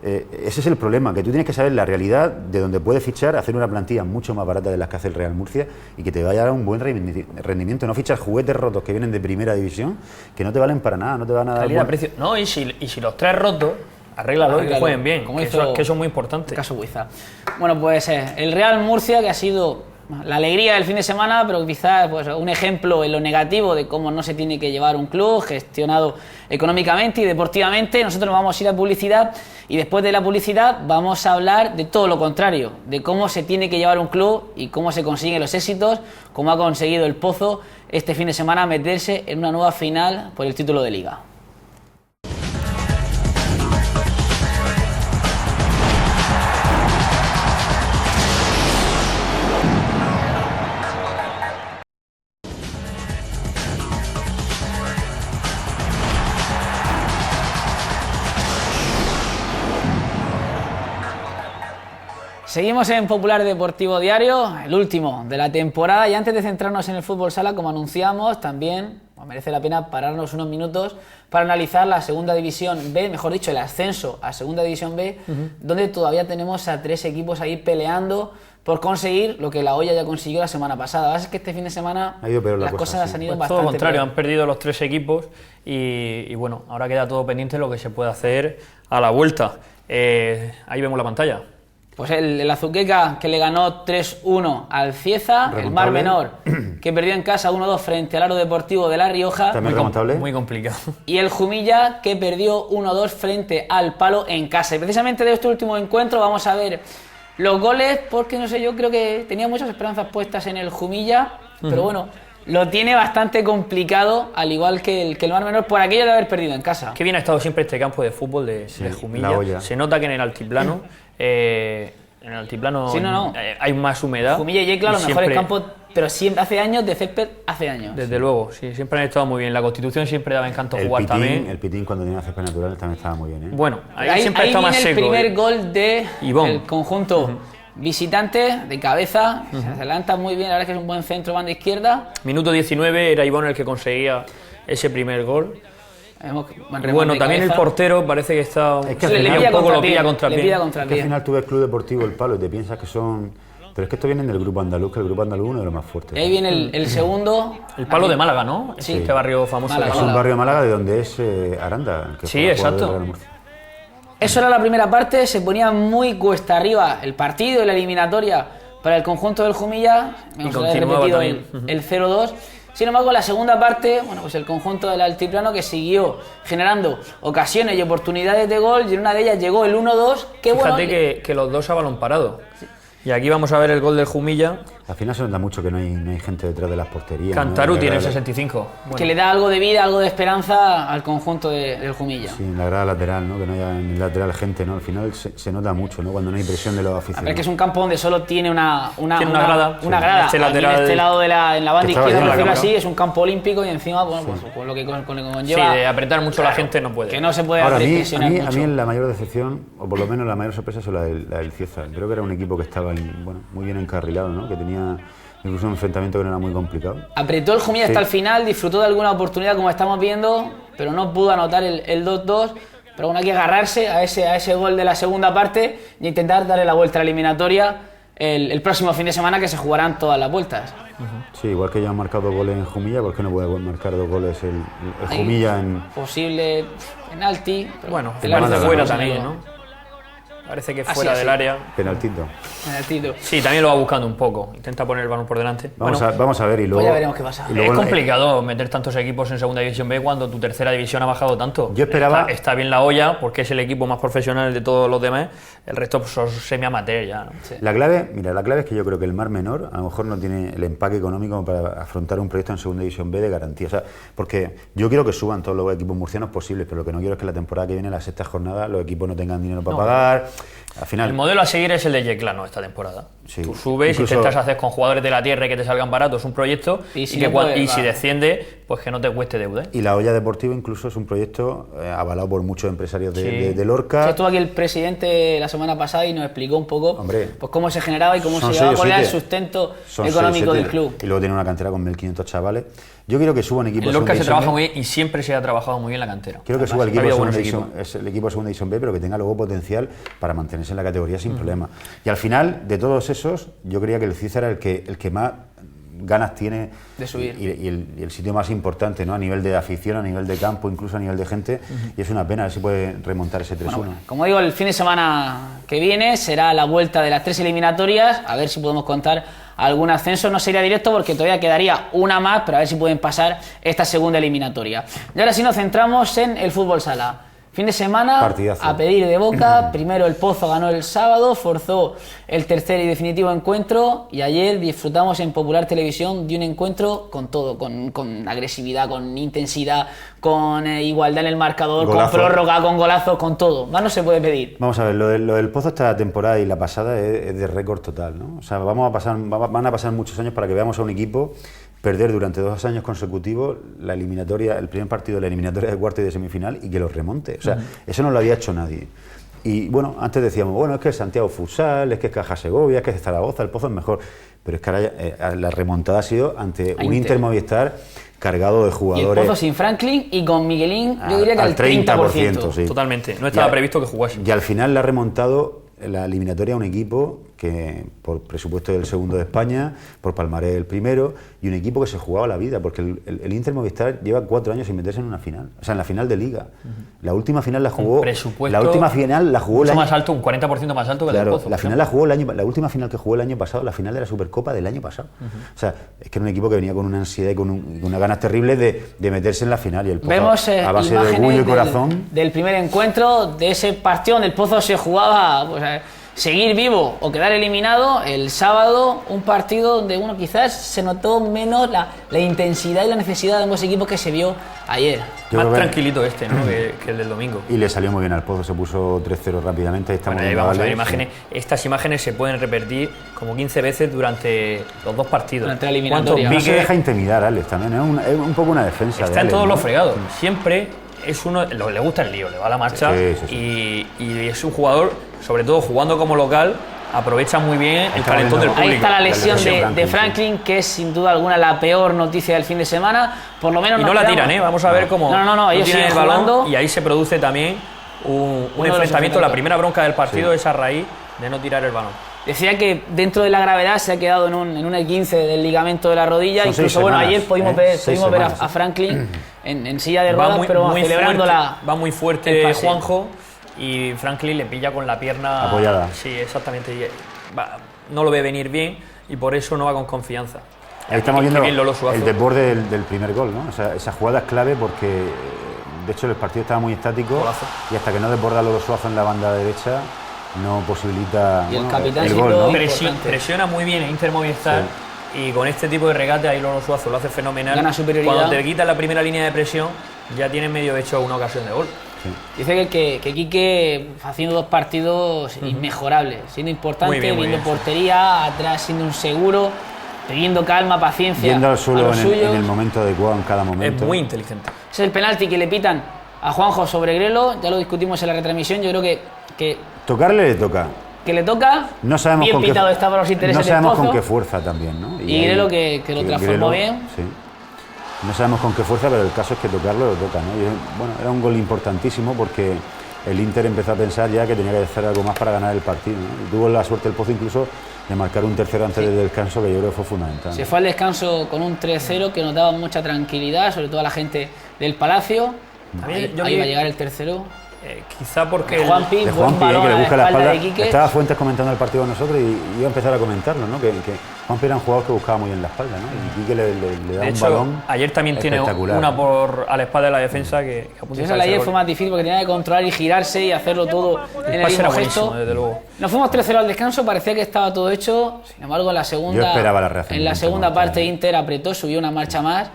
ese es el problema, que tú tienes que saber la realidad de donde puedes fichar, hacer una plantilla mucho más barata de las que hace el Real Murcia y que te vaya a dar un buen rendimiento. No fichas juguetes rotos que vienen de primera división, que no te valen para nada, no te van a dar calidad, precio. No, y si los tres rotos, arréglalo y que jueguen bien, que eso es muy importante. Caso Huiza. Bueno, pues el Real Murcia, que ha sido la alegría del fin de semana, pero quizás pues, un ejemplo en lo negativo de cómo no se tiene que llevar un club gestionado económicamente y deportivamente. Nosotros nos vamos a ir a publicidad y después de la publicidad vamos a hablar de todo lo contrario, de cómo se tiene que llevar un club y cómo se consiguen los éxitos, como ha conseguido el Pozo este fin de semana meterse en una nueva final por el título de Liga. Seguimos en Popular Deportivo Diario, el último de la temporada, y antes de centrarnos en el fútbol sala, como anunciamos, también merece la pena pararnos unos minutos para analizar la Segunda División B, mejor dicho, el ascenso a Segunda División B, donde todavía tenemos a 3 equipos ahí peleando por conseguir lo que la Hoya ya consiguió la semana pasada. La verdad es que este fin de semana las cosas han ido bastante todo lo contrario, peor. Han perdido los 3 equipos y bueno, ahora queda todo pendiente lo que se puede hacer a la vuelta. Ahí vemos la pantalla. Pues el Azuqueca, que le ganó 3-1 al Cieza, el Mar Menor, que perdió en casa 1-2 frente al Aro Deportivo de La Rioja. También remontable. Muy complicado. Y el Jumilla, que perdió 1-2 frente al Palo en casa. Y precisamente de este último encuentro vamos a ver los goles, porque no sé, yo creo que tenía muchas esperanzas puestas en el Jumilla, pero bueno, lo tiene bastante complicado, al igual que el Mar Menor, por aquello de haber perdido en casa. Qué bien ha estado siempre este campo de fútbol de Jumilla. Se nota que en el altiplano... sí, hay más humedad. Jumilla y Yecla, los mejores campos, pero siempre hace años de césped, hace años. Desde luego, sí, siempre han estado muy bien. La Constitución siempre daba encanto jugar también. El Pitín, cuando tenía césped natural, también estaba muy bien, ¿eh? Bueno, ahí siempre está más seco. Ahí viene el primer gol del conjunto visitante, de cabeza, se adelanta muy bien, la verdad es que es un buen centro, banda izquierda. Minuto 19, era Ivonne el que conseguía ese primer gol. Bueno, también el portero parece que está... Es que lo pilla contra pie. Al final tú ves Club Deportivo El Palo y te piensas que son... Pero es que esto viene del Grupo Andaluz, que el Grupo Andaluz es uno de los más fuertes. Ahí viene el segundo... El Palo de Málaga, ¿no? Sí. Este barrio famoso. Es un barrio de Málaga de donde es Aranda. Que sí, exacto. Eso era la primera parte, se ponía muy cuesta arriba el partido y la eliminatoria para el conjunto del Jumilla, hemos repetido el 0-2. Sin embargo, en la segunda parte, bueno, pues el conjunto del Altiplano que siguió generando ocasiones y oportunidades de gol, y en una de ellas llegó el 1-2. Fíjate que los dos a balón parado. Sí. Y aquí vamos a ver el gol del Jumilla. Al final se nota mucho que no hay gente detrás de las porterías. Cantarú, ¿no? Tiene el 65. Bueno. Que le da algo de vida, algo de esperanza al conjunto del Jumilla. Sí, en la grada lateral, ¿no? Que no haya en el lateral gente, ¿no? Al final se nota mucho, ¿no? Cuando no hay presión de los aficionados. Es que es un campo donde solo tiene una grada. Una grada. Este lateral, en este lado en la banda izquierda, por decirlo así, es un campo olímpico y encima, bueno, pues con lo que conlleva. Sí, de apretar mucho la gente no puede. Que no se puede presionar mucho. A mí la mayor decepción, o por lo menos la mayor sorpresa, es la del Cieza. Creo que era un equipo que estaba muy bien encarrilado, ¿no? Que tenía incluso un enfrentamiento que no era muy complicado. Apretó el Jumilla hasta el final, disfrutó de alguna oportunidad como estamos viendo, pero no pudo anotar el 2-2. Pero bueno, hay que agarrarse a ese gol de la segunda parte y intentar darle la vuelta a la eliminatoria el próximo fin de semana, que se jugarán todas las vueltas. Sí, igual que ya han marcado 2 goles en Jumilla, ¿por qué no puede marcar 2 goles el Jumilla en...? Posible penalti. Bueno, penalti fuera también, ¿no? Parece que fuera del área. Penaltito. Sí, también lo va buscando un poco. Intenta poner el balón por delante. Vamos a ver y luego... Ya veremos qué pasa. Es complicado meter tantos equipos en Segunda División B cuando tu tercera división ha bajado tanto. Yo esperaba... Está bien la olla porque es el equipo más profesional de todos los demás. El resto son semi-amateur ya, ¿no? Sí. La clave es que yo creo que el Mar Menor a lo mejor no tiene el empaque económico para afrontar un proyecto en Segunda División B de garantía. O sea, porque yo quiero que suban todos los equipos murcianos posibles, pero lo que no quiero es que la temporada que viene, la sexta jornada, los equipos no tengan dinero para pagar. Al final, el modelo a seguir es el de Yeclano esta temporada. Sí. Tú subes, incluso, intentas hacer con jugadores de la tierra y que te salgan baratos un proyecto y si desciende, pues que no te cueste deuda. Y la olla deportiva incluso es un proyecto avalado por muchos empresarios de Lorca. Sí, estuvo aquí el presidente la semana pasada y nos explicó un poco pues cómo se generaba y cómo se llevaba, cuál era el sustento económico del club. Y luego tiene una cantera con 1.500 chavales. Yo quiero que suba un equipo. En Lorca se trabaja muy bien y siempre se ha trabajado muy bien la cantera. Quiero que suba el equipo de Segunda División B, pero que tenga luego potencial para mantenerse en la categoría sin problema. Y al final, de todos esos, yo creía que el Cieza era el que más ganas tiene de subir y el sitio más importante, ¿no? A nivel de afición, a nivel de campo, incluso a nivel de gente, y es una pena a ver si puede remontar ese 3-1. Bueno, como digo, el fin de semana que viene será la vuelta de las 3 eliminatorias, a ver si podemos contar algún ascenso. No sería directo porque todavía quedaría una más, pero a ver si pueden pasar esta segunda eliminatoria. Y ahora sí nos centramos en el fútbol sala. Fin de semana, partidazo. A pedir de boca. Primero el Pozo ganó el sábado, forzó el tercer y definitivo encuentro, y ayer disfrutamos en Popular Televisión de un encuentro con todo, con agresividad, con intensidad, con igualdad en el marcador, golazo, con prórroga, con golazos, con todo. Más no se puede pedir. Vamos a ver, lo del Pozo esta temporada y la pasada es de récord total, ¿no? O sea, van a pasar muchos años para que veamos a un equipo perder durante 2 años consecutivos la eliminatoria, el primer partido de la eliminatoria de cuarto y de semifinal, y que los remonte. O sea, eso no lo había hecho nadie. Y bueno, antes decíamos, bueno, es que es Santiago Futsal, es que es Caja Segovia, es que es Zaragoza, el Pozo es mejor. Pero es que ahora la remontada ha sido ante un Inter Movistar cargado de jugadores. Y el Pozo sin Franklin y con Miguelín, yo diría que al 30%. Sí. Totalmente, no estaba previsto que jugase. Y al final le ha remontado la eliminatoria a un equipo que por presupuesto del segundo de España, por palmarés el primero, y un equipo que se jugaba la vida, porque el Inter Movistar lleva 4 años sin meterse en una final, o sea, en la final de Liga. La última final la jugó. La última final la jugó mucho más alto, un 40% más alto que el Pozo. La final la última final que jugó el año pasado, la final de la Supercopa del año pasado. O sea, es que era un equipo que venía con una ansiedad y con unas ganas terribles de meterse en la final, y el Pozo, vemos a base de orgullo y corazón. Del primer encuentro, de ese partido donde el Pozo se jugaba, pues, seguir vivo o quedar eliminado. El sábado, un partido donde quizás se notó menos la intensidad y la necesidad de ambos equipos que se vio ayer. Más tranquilito ¿no? que el del domingo. Y le salió muy bien al Pozo, se puso 3-0 rápidamente. Ahí vamos a ver imágenes. Estas imágenes se pueden repetir como 15 veces durante los 2 partidos. Durante la eliminatoria. No se deja intimidar, Alex, también es un poco una defensa. Está en todos los fregados. Siempre es uno, le gusta el lío, le va a la marcha, sí. Y es un jugador, sobre todo jugando como local, aprovecha muy bien el calentón del público. Ahí está la lesión de Franklin, que es sin duda alguna la peor noticia del fin de semana. Por lo menos y no la tiran, vamos a ver cómo ellos tiran el balón, y ahí se produce también un enfrentamiento. La primera bronca del partido es a raíz de no tirar el balón. Decía que dentro de la gravedad se ha quedado en un E15 del ligamento de la rodilla. Son incluso ayer pudimos ver a Franklin en silla de ruedas, pero celebrando va muy fuerte Juanjo, y Franklin le pilla con la pierna apoyada. Sí, exactamente. no lo ve venir bien y por eso no va con confianza. Ahí estamos viendo el desborde del primer gol, ¿no? O sea, esa jugada es clave porque, de hecho, el partido estaba muy estático. Golazo. Y hasta que no desborda Lolo Suazo en la banda derecha, no posibilita y el capitán el gol, ¿no? Presiona muy bien Inter Movistar, sí. Y con este tipo de regate ahí Lolo Suazo lo hace fenomenal. Gana superioridad. Cuando te quitas la primera línea de presión, ya tienes medio hecho una ocasión de gol. Sí. Dice que Quique haciendo 2 partidos inmejorables, siendo importante, viendo portería, atrás siendo un seguro, teniendo calma, paciencia. Yendo al suelo en el momento adecuado, en cada momento. Es muy inteligente. Es el penalti que le pitan a Juanjo sobre Grelo, ya lo discutimos en la retransmisión, yo creo que tocarle le toca. Que le toca, no sabemos bien con pitado está para los intereses no sabemos del Pozo, con qué fuerza también, ¿no? Y Grelo que lo transformó bien. Sí. No sabemos con qué fuerza, pero el caso es que tocarlo lo toca, ¿no? Y, bueno, era un gol importantísimo porque el Inter empezó a pensar ya que tenía que hacer algo más para ganar el partido, ¿no? Y tuvo la suerte el Pozo incluso de marcar un tercero antes del descanso, que yo creo que fue fundamental. Se fue al descanso con un 3-0 que nos daba mucha tranquilidad, sobre todo a la gente del Palacio. Ahí va a llegar el tercero. Quizá porque Juanpi, que le busca la espalda. Estaba Fuentes comentando el partido con nosotros y iba a empezar a comentarlo, ¿no? Que Juanpi era un jugador que buscaba muy bien la espalda, ¿no? Y Quique le da un balón. Ayer también tiene una a la espalda de la defensa que apunta. Esa ayer fue más difícil porque tenía que controlar y girarse y hacerlo todo en el mismo gesto. Desde luego. Nos fuimos 3-0 al descanso, parecía que estaba todo hecho. Sin embargo, en la segunda, yo esperaba la reacción. En la segunda parte Inter apretó, subió una marcha más.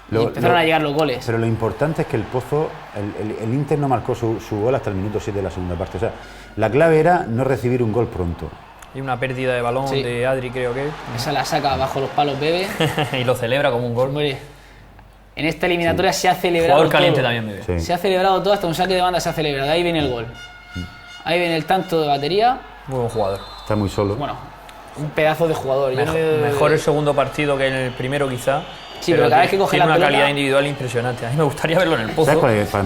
Y empezaron a llegar los goles. Pero lo importante es que el Pozo, el Inter no marcó su gol hasta el minuto 7 de la segunda parte. O sea, la clave era no recibir un gol pronto. Y una pérdida de balón de Adri, creo que. Esa la saca bajo los palos Bebe. Y lo celebra como un gol. Hombre, en esta eliminatoria se ha celebrado jugador caliente todo. También, Bebe. Sí. Se ha celebrado todo, hasta un saque de banda se ha celebrado. Ahí viene el gol. Ahí viene el tanto de batería. Muy buen jugador. Está muy solo. Bueno, un pedazo de jugador. Mejor el segundo partido que en el primero, quizá. Sí, pero cada vez que coge la pelota... Tiene una calidad individual impresionante. A mí me gustaría verlo en el Pozo,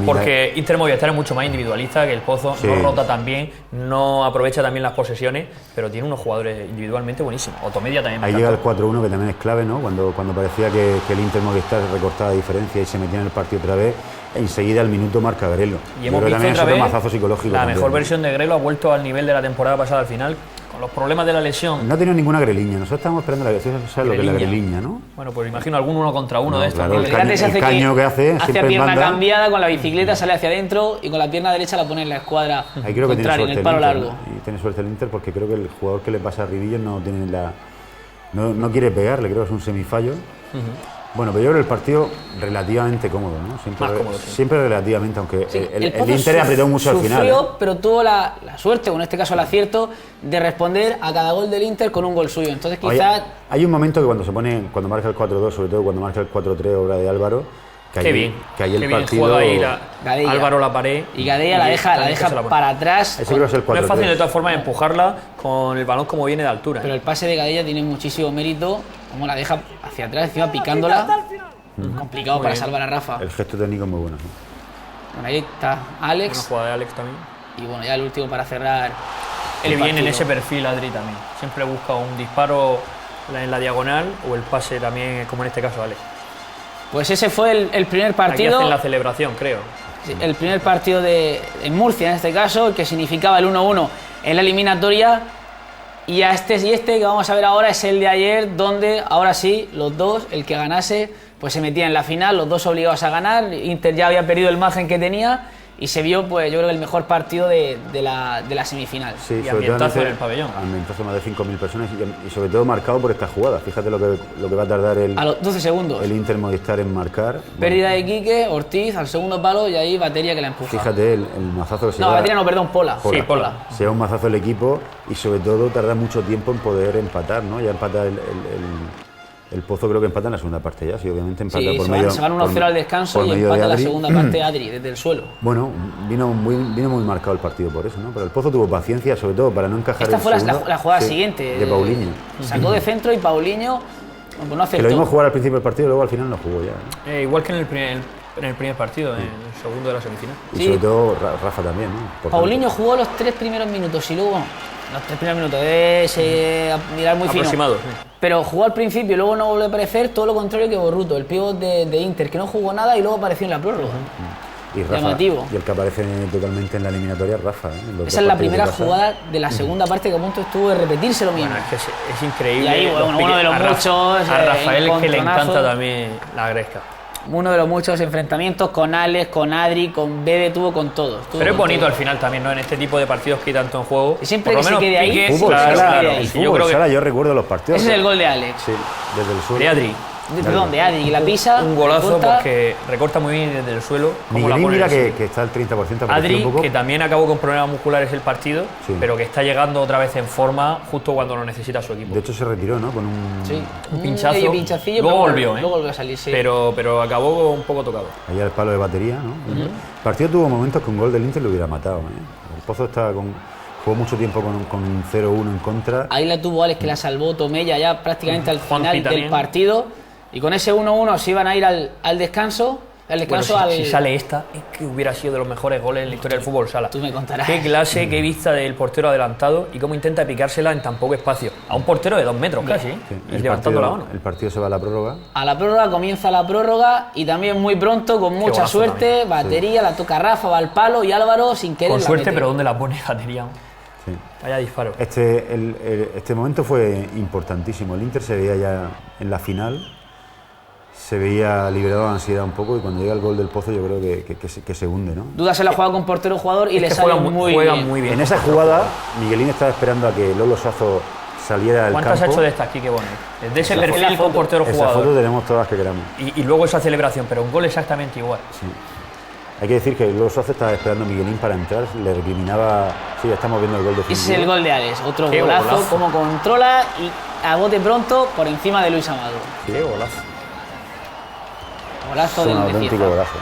porque Inter Movistar es mucho más individualista que el Pozo, no rota tan bien, no aprovecha también las posesiones, pero tiene unos jugadores individualmente buenísimos. Otomedia también. Ahí llega el 4-1, que también es clave, ¿no? Cuando parecía que el Inter Movistar recortaba diferencia y se metía en el partido otra vez, enseguida al minuto marca Grelo. Y hemos visto también otra vez mazazo psicológico. La mejor versión de Grelo ha vuelto al nivel de la temporada pasada al final. Los problemas de la lesión. No ha tenido ninguna greliña. Nosotros estábamos esperando la greliña. ¿Sabes lo que es la greliña, no? Bueno, pues imagino algún 1 contra 1 de estos. Claro, el caño que hace hacia pierna cambiada, con la bicicleta sale hacia adentro y con la pierna derecha la pone en la escuadra contraria, en el palo largo. Y tiene suerte el Inter porque creo que el jugador que le pasa a Rivillo no tiene no quiere pegarle, creo que es un semifallo. Bueno, pero yo creo el partido relativamente cómodo, ¿no? Siempre relativamente, aunque el Inter apretó mucho al final. Sufrió, pero tuvo la suerte, o en este caso el acierto, de responder a cada gol del Inter con un gol suyo. Entonces quizás... Hay un momento que cuando marca el 4-2, sobre todo cuando marca el 4-3, obra de Álvaro, que ahí el partido... Juega ahí Álvaro la pared. Y Gadella la deja para atrás. Ese creo que es el 4-3. No es fácil de todas formas empujarla con el balón como viene de altura. Pero el pase de Gadella tiene muchísimo mérito, como la deja hacia atrás, encima picándola. Complicado muy para bien. Salvar a Rafa. El gesto técnico es muy bueno. Bueno, ahí está Alex. Una jugada de Alex también. Y bueno, ya el último para cerrar. Que viene en ese perfil Adri también. Siempre busca un disparo en la diagonal o el pase también, como en este caso Alex. Pues ese fue el primer partido. Aquí hacen la celebración, creo. Sí, el primer partido en Murcia, en este caso, el que significaba el 1-1 en la eliminatoria. Y este que vamos a ver ahora es el de ayer, donde ahora sí, los dos, el que ganase, pues se metía en la final, los dos obligados a ganar. Inter ya había perdido el margen que tenía y se vio, pues yo creo, el mejor partido de la semifinal. Sí, y ambientazo en el pabellón. Ambientazo más de 5.000 personas y sobre todo marcado por esta jugada. Fíjate lo que va a tardar a los 12 segundos. El Inter Movistar en marcar. Pérdida de Quique, Ortiz al segundo palo y ahí Batería que la empuja. Fíjate el mazazo que se lleva. No, Batería no, perdón, Pola. Sí, Pola. Se lleva un mazazo el equipo y sobre todo tarda mucho tiempo en poder empatar, ¿no? Ya empata el Pozo, creo que empata en la segunda parte ya, sí, obviamente empata por medio. Se van 1-0 al descanso y empata la segunda parte Adri, desde el suelo. Bueno, vino muy marcado el partido por eso, ¿no? Pero el Pozo tuvo paciencia, sobre todo para no encajar. Esta fue la jugada siguiente. De Paulinho. Sacó de centro y Paulinho no acertó. Que lo vimos jugar al principio del partido y luego al final no jugó ya, ¿no? Igual que en el primer partido, en el segundo de la semifinal. Y sobre todo Rafa también, ¿no? Paulinho jugó los 3 primeros minutos y luego... Los 3 primeros minutos, mirar muy fino. Aproximado. Pero jugó al principio y luego no volvió a aparecer, todo lo contrario que Borruto, el pívot de Inter, que no jugó nada y luego apareció en la prórroga. llamativo. Y el que aparece totalmente en la eliminatoria es Rafa. Esa es la primera jugada de la segunda parte que a punto estuvo de repetirse lo mismo. Bueno, es que es increíble. Y ahí, uno de los muchos. A Rafael es que le encanta también la gresca. Uno de los muchos enfrentamientos con Alex, con Adri, con Bebe, tuvo con todos. Pero es bonito al final también, ¿no? En este tipo de partidos que hay tanto en juego. Y siempre que se quede ahí. Yo recuerdo los partidos. Ese es el gol de Alex. Sí, desde el suelo. De Adri. Perdón, de Adri, que la pisa. Un golazo porque recorta muy bien desde el suelo. Miguelín, mira que está al 30%. Adri, un poco. que también acabó con problemas musculares el partido, sí, pero que está llegando otra vez en forma justo cuando lo necesita su equipo. De hecho se retiró, ¿no? Con un pinchazo. Pinchacillo, luego volvió, luego volvió a salir, sí. Pero acabó un poco tocado. Allá el palo de batería, ¿no? El partido tuvo momentos que un gol del Inter lo hubiera matado, ¿eh? El Pozo jugó mucho tiempo con un 0-1 en contra. Ahí la tuvo Alex, que la salvó Tomella ya prácticamente al final del partido. Y con ese 1-1 se iban a ir al descanso. Bueno, si sale esta, es que hubiera sido de los mejores goles en la historia del fútbol sala. Tú me contarás. Qué clase, qué vista del portero adelantado y cómo intenta picársela en tan poco espacio. A un portero de 2 metros casi, y levantando la mano. El partido se va a la prórroga. A la prórroga, comienza la prórroga y también muy pronto, con mucha suerte, batería, la toca Rafa, va al palo y Álvaro sin querer. Con suerte, pero ¿dónde la pone batería? Sí. Vaya disparo. Este momento fue importantísimo. El Inter se veía ya en la final. Se veía liberado de ansiedad un poco y cuando llega el gol del Pozo yo creo que se hunde, ¿no? Dudas en la jugada con portero-jugador y le sale muy bien. En esa jugada, Miguelín estaba esperando a que Lolo Suazo saliera del campo. ¿Cuántas ha hecho de estas, Quique Bonet? Desde ese perfil con portero-jugador. Esa foto tenemos todas las que queramos. Y luego esa celebración, pero un gol exactamente igual. Sí. Hay que decir que Lolo Suazo estaba esperando a Miguelín para entrar, le recriminaba... Sí, ya estamos viendo el gol de Filipe. Ese es el gol de Alex, otro golazo, como controla y a bote pronto por encima de Luis Amado. Sí. Qué golazo. Golazo del auténtico golazo.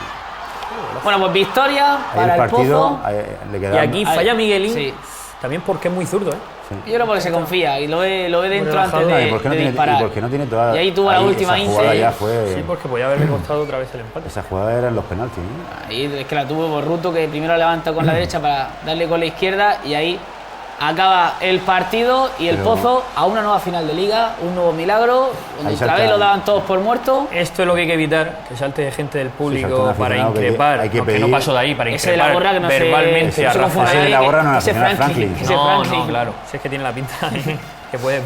Bueno, pues victoria para el Pozo. Le quedaba... Y aquí falla Miguelín, sí, también porque es muy zurdo, ¿eh? Sí. Yo creo porque se confía y lo ve dentro antes de disparar. Y porque no tiene toda... Y ahí tuvo la última ya Sí, porque podía haberle costado otra vez el empate. Esa jugada era en los penaltis, ¿eh? Ahí es que la tuvo Borruto, que primero la levanta con la derecha para darle con la izquierda y ahí acaba el partido y el Pozo a una nueva final de Liga, un nuevo milagro, donde otra vez lo daban todos por muerto. Esto es lo que hay que evitar, que salte gente del público para increpar, aunque no pasó de ahí, para increpar verbalmente a Rafa. Ese de la gorra no, la señora Franklin. No, claro, si es que tiene la pinta que puede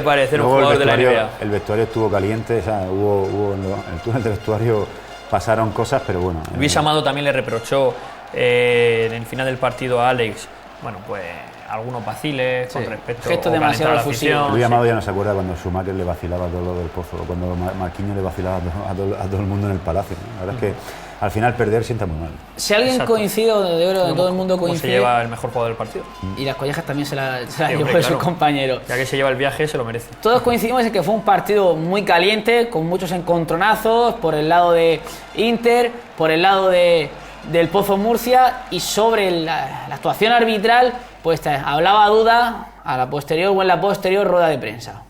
parecer un luego jugador de la NBA. El vestuario estuvo caliente, o sea, hubo en el túnel del vestuario pasaron cosas, pero bueno. Luis Amado también le reprochó en el final del partido a Alex, bueno, pues algunos vaciles con respecto gesto demasiado efusivo. Luis Amado ya no se acuerda cuando Schumacher le vacilaba a todo lo del Pozo, o cuando Marquinhos le vacilaba a todo el mundo en el Palacio, ¿no? La verdad es que al final perder sienta muy mal. Si alguien coincide, de oro, todo el mundo coincide. Se lleva el mejor jugador del partido. Y las collejas también se la llevó su compañero. Ya que se lleva el viaje, se lo merece. Todos coincidimos en que fue un partido muy caliente, con muchos encontronazos, por el lado de Inter, por el lado del Pozo Murcia, y sobre la actuación arbitral, pues hablaba duda a la posterior o en la posterior rueda de prensa.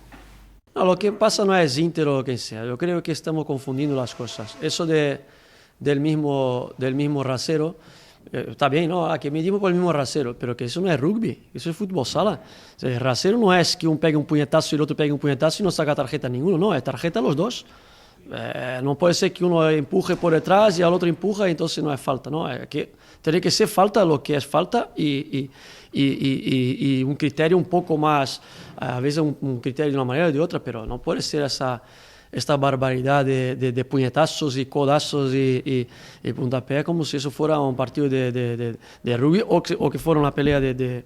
No, lo que pasa no es Inter o lo que sea. Yo creo que estamos confundiendo las cosas. Eso del mismo rasero, está bien, ¿no? Aquí medimos por el mismo rasero, pero que eso no es rugby, eso es fútbol sala. O sea, el rasero no es que uno pegue un puñetazo y el otro pegue un puñetazo y no saca tarjeta ninguno, no, es tarjeta a los dos. No puede ser que uno empuje por detrás y al otro empuja y entonces no es falta, ¿no? Tiene que ser falta lo que es falta y un criterio un poco más, a veces un criterio de una manera o de otra, pero no puede ser esta barbaridad de puñetazos y codazos y puntapié como si eso fuera un partido de rugby o que fuera una pelea de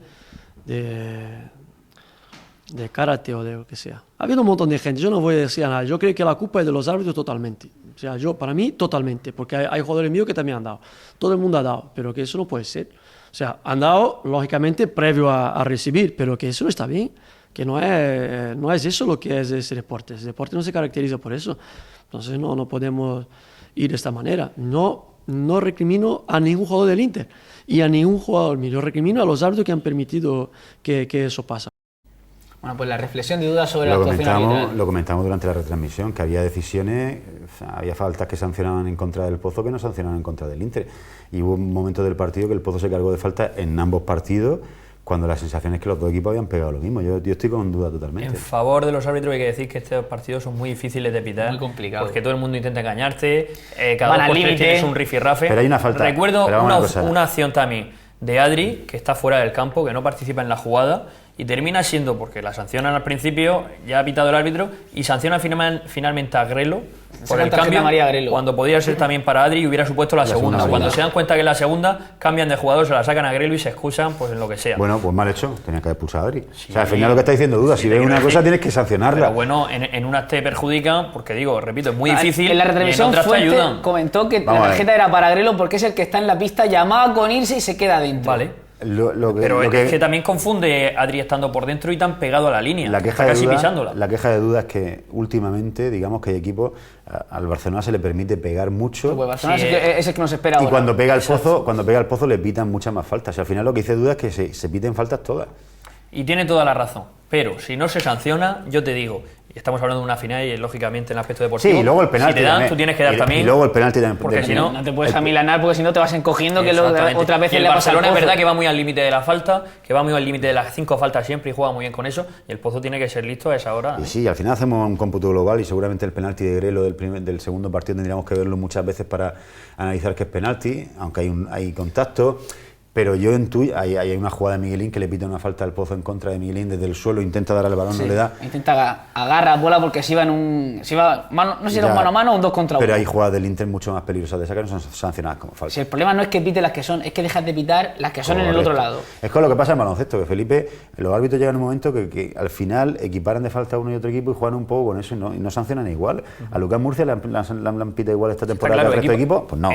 karate o de lo que sea. Ha habido un montón de gente, yo no voy a decir nada, yo creo que la culpa es de los árbitros totalmente. O sea, para mí totalmente, porque hay jugadores míos que también han dado. Todo el mundo ha dado, pero que eso no puede ser. O sea, han dado, lógicamente, previo a recibir, pero que eso no está bien, que no es eso lo que es ese deporte. Ese deporte no se caracteriza por eso. Entonces no podemos ir de esta manera. No recrimino a ningún jugador del Inter y a ningún jugador mío. Yo recrimino a los árbitros que han permitido que eso pase. Bueno, pues la reflexión de dudas sobre la actuación arbitral. Lo comentamos durante la retransmisión, que había decisiones, había faltas que sancionaban en contra del Pozo que no sancionaban en contra del Inter. Y hubo un momento del partido que el Pozo se cargó de falta en ambos partidos, cuando la sensación es que los dos equipos habían pegado lo mismo. Yo estoy con duda totalmente. En favor de los árbitros hay que decir que estos partidos son muy difíciles de pitar. Muy complicado. Porque todo el mundo intenta engañarte, cada 2 por 3 tienes un rifirrafe. Pero hay una falta. Recuerdo una acción también de Adri, que está fuera del campo, que no participa en la jugada, y termina siendo, porque la sancionan al principio, ya ha pitado el árbitro, y sanciona finalmente a Grelo por el cambio, cuando podría ser también para Adri y hubiera supuesto la segunda. Cuando se dan cuenta que es la segunda, cambian de jugador, se la sacan a Grelo y se excusan pues en lo que sea. Bueno, pues mal hecho, tenía que haber expulsado a Adri. Sí, o sea, al final lo que está diciendo Duda, si ves una cosa tienes que sancionarla. Pero bueno, en unas te perjudican, porque digo, repito, es muy difícil. En la retransmisión Fuente comentó que la tarjeta era para Grelo porque es el que está en la pista, llamaba con irse y se queda dentro. Vale. Pero es que también confunde Adri estando por dentro y tan pegado a la línea, casi pisándola. La queja de Duda es que últimamente, digamos que hay equipos, al Barcelona se le permite pegar mucho. Pues Barcelona es el que nos espera ahora. Y cuando pega el pozo le pitan muchas más faltas. Y al final lo que dice Duda es que se piten faltas todas. Y tiene toda la razón. Pero si no se sanciona, yo te digo, y estamos hablando de una final y lógicamente en el aspecto deportivo, sí, y luego el penalti si te dan, también, tú tienes que dar también. Y luego el penalti también. Porque si no te puedes amilanar, porque si no te vas encogiendo, que otra vez el Barcelona es verdad que va muy al límite de la falta, que va muy al límite de las 5 faltas siempre y juega muy bien con eso, y el Pozo tiene que ser listo a esa hora. Y sí, al final hacemos un cómputo global y seguramente el penalti de Grelo del segundo partido tendríamos que verlo muchas veces para analizar que es penalti, aunque hay contacto. Pero yo hay una jugada de Miguelín que le pita una falta al Pozo en contra de Miguelín desde el suelo, intenta dar al balón, sí, no le da. Intenta agarrar bola porque se iba no sé si era un mano a mano o un 2 contra 1. Pero hay jugadas del Inter mucho más peligrosas de esa que no son sancionadas como falta. Si el problema no es que pite las que son, es que dejas de pitar las que son en el otro lado. Es con lo que pasa en baloncesto, que Felipe, los árbitros llegan a un momento que al final equiparan de falta a uno y otro equipo y juegan un poco con eso y no sancionan igual. A Lucas Murcia le han pitado igual esta temporada que al resto de equipos, pues no.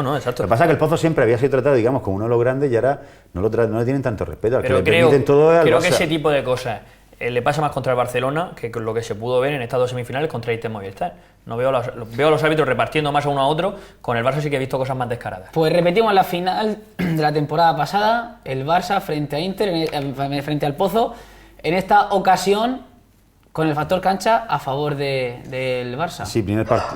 No, exacto. Lo que pasa es que el Pozo siempre había sido tratado, digamos, como uno de los grandes y ahora no le tienen tanto respeto. Pero creo que ese tipo de cosas le pasa más contra el Barcelona que con lo que se pudo ver en estas 2 semifinales contra el Movistar. Veo a los árbitros repartiendo más a uno a otro. Con el Barça sí que he visto cosas más descaradas. Pues repetimos la final de la temporada pasada, el Barça frente a Inter, frente al Pozo, en esta ocasión con el factor cancha a favor del Barça. Sí, primer partido.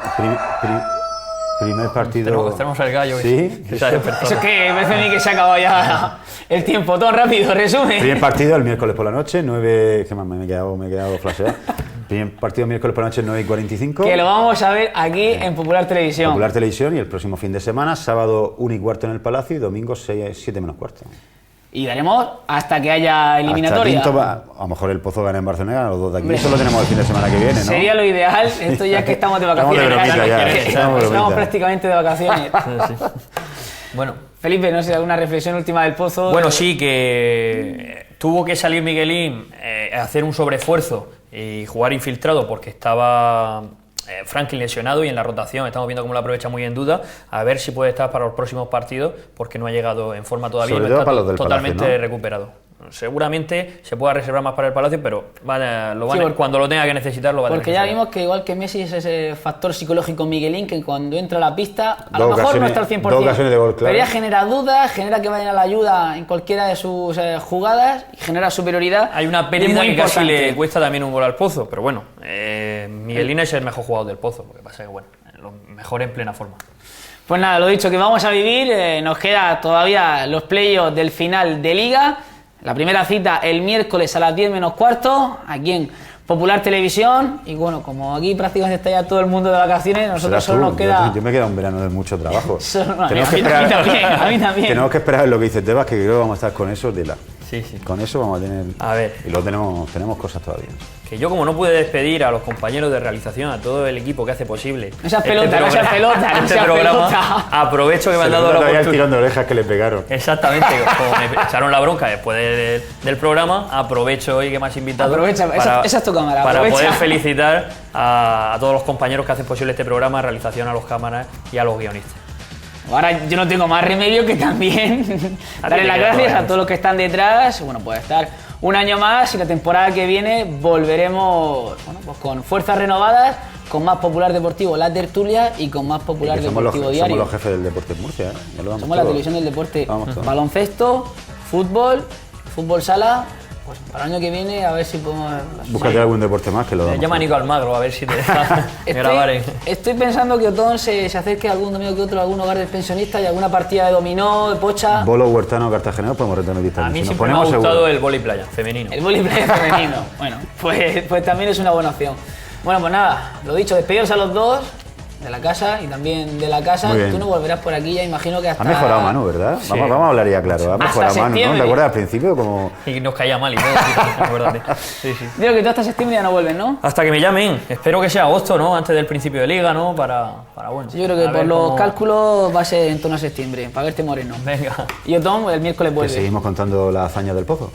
Tenemos el gallo. Sí. Eso es que me parece que se ha acabado ya el tiempo. Todo rápido, resumen. Primer partido el miércoles por la noche, 9. ¿Qué más? Me he quedado flasheado. Primer partido miércoles por la noche, 9:45. Que lo vamos a ver aquí en Popular Televisión. Popular Televisión y el próximo fin de semana, sábado 1:15 en el Palacio y domingo 7:15. Y daremos hasta que haya eliminatoria. A lo mejor el Pozo gana en Barcelona, los dos de aquí. Eso lo tenemos el fin de semana que viene, ¿no? Sería lo ideal. Esto ya es que estamos de vacaciones. Estamos prácticamente de vacaciones. Sí. Bueno, Felipe, no sé, alguna reflexión última del Pozo. Bueno, sí, que tuvo que salir Miguelín a hacer un sobreesfuerzo y jugar infiltrado porque estaba Franklin lesionado y en la rotación estamos viendo cómo lo aprovecha muy en Duda, a ver si puede estar para los próximos partidos porque no ha llegado en forma todavía, no está totalmente Palacio, ¿no? Recuperado. Seguramente se pueda reservar más para el Palacio, pero cuando lo tenga que necesitar lo va a tener. Porque ya vimos que igual que Messi es ese factor psicológico Miguelín que cuando entra a la pista a lo mejor no está al 100%, de gol, claro. Pero ya genera dudas, genera que vayan a la ayuda en cualquiera de sus jugadas y genera superioridad. Hay una pérdida que casi le cuesta también un gol al Pozo, pero bueno, Miguelín es el mejor jugador del Pozo, lo que pasa es que bueno, lo mejor en plena forma. Pues nada, lo dicho, que vamos a vivir, nos queda todavía los playoffs del final de Liga. La primera cita el miércoles a las 10:15, aquí en Popular Televisión. Y bueno, como aquí prácticamente está ya todo el mundo de vacaciones, nosotros solo nos queda... Yo me queda un verano de mucho trabajo. A mí también. Tenemos que esperar lo que dice Tebas, que creo que vamos a estar con eso de la... Sí. Con eso vamos a tener... A ver. Y luego tenemos cosas todavía. Que yo, como no pude despedir a los compañeros de realización, a todo el equipo que hace posible... No seas pelota. Aprovecho que me han dado la oportunidad. El tirón de orejas que le pegaron. Exactamente. Como me echaron la bronca después del programa, aprovecho hoy que me has invitado... Esa es tu cámara. Para poder felicitar a todos los compañeros que hacen posible este programa, realización, a los cámaras y a los guionistas. Ahora yo no tengo más remedio que también darle las gracias a todos los que están detrás. Bueno, pues estar un año más y la temporada que viene volveremos pues con fuerzas renovadas, con más Popular Deportivo La Tertulia y con más Popular Deportivo Diario. Somos los jefes del deporte en Murcia, ¿eh? Somos la televisión del deporte. Baloncesto, fútbol sala, Pues para el año que viene a ver si podemos... Búscate algún deporte más que lo damos. Llama a Nico Almagro a ver si te deja grabar. Estoy pensando que Otón se acerque algún domingo que otro a algún hogar del pensionista y alguna partida de dominó, de pocha. Bolo huertano cartagenero podemos retransmitir también. A mí si siempre me ha gustado el vóley playa femenino. El vóley playa femenino. Bueno, pues también es una buena opción. Bueno, pues nada, lo dicho, despediros a los dos de la casa y también de la casa. Tú no volverás por aquí, ya imagino que hasta... Ha mejorado Manu, ¿verdad? Sí. Vamos a hablar ya claro. Ha mejorado Manu, ¿no? ¿Te acuerdas al principio? Como... Y nos caía mal y todo, acuérdate. Sí. Digo que tú hasta septiembre ya no vuelves, ¿no? Hasta que me llamen. Espero que sea agosto, ¿no? Antes del principio de liga, ¿no? Para bueno. Yo creo que por los cálculos va a ser en torno a septiembre, para verte moreno. Venga. Y Otón el miércoles vuelve. Que seguimos contando la hazaña del Pozo.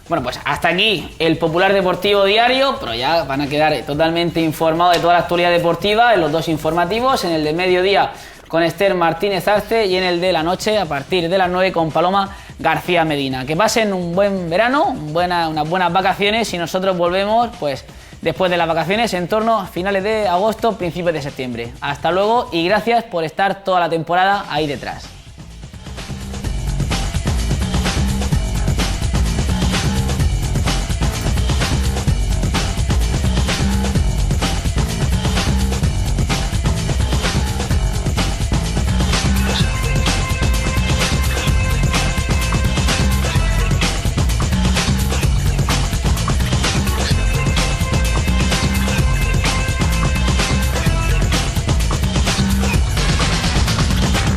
Bueno, pues hasta aquí el Popular Deportivo Diario, pero ya van a quedar totalmente informados de toda la actualidad deportiva en los dos informativos, en el de mediodía con Esther Martínez Arce y en el de la noche a partir de las 9 con Paloma García Medina. Que pasen un buen verano, unas buenas vacaciones y nosotros volvemos pues después de las vacaciones en torno a finales de agosto, principios de septiembre. Hasta luego y gracias por estar toda la temporada ahí detrás.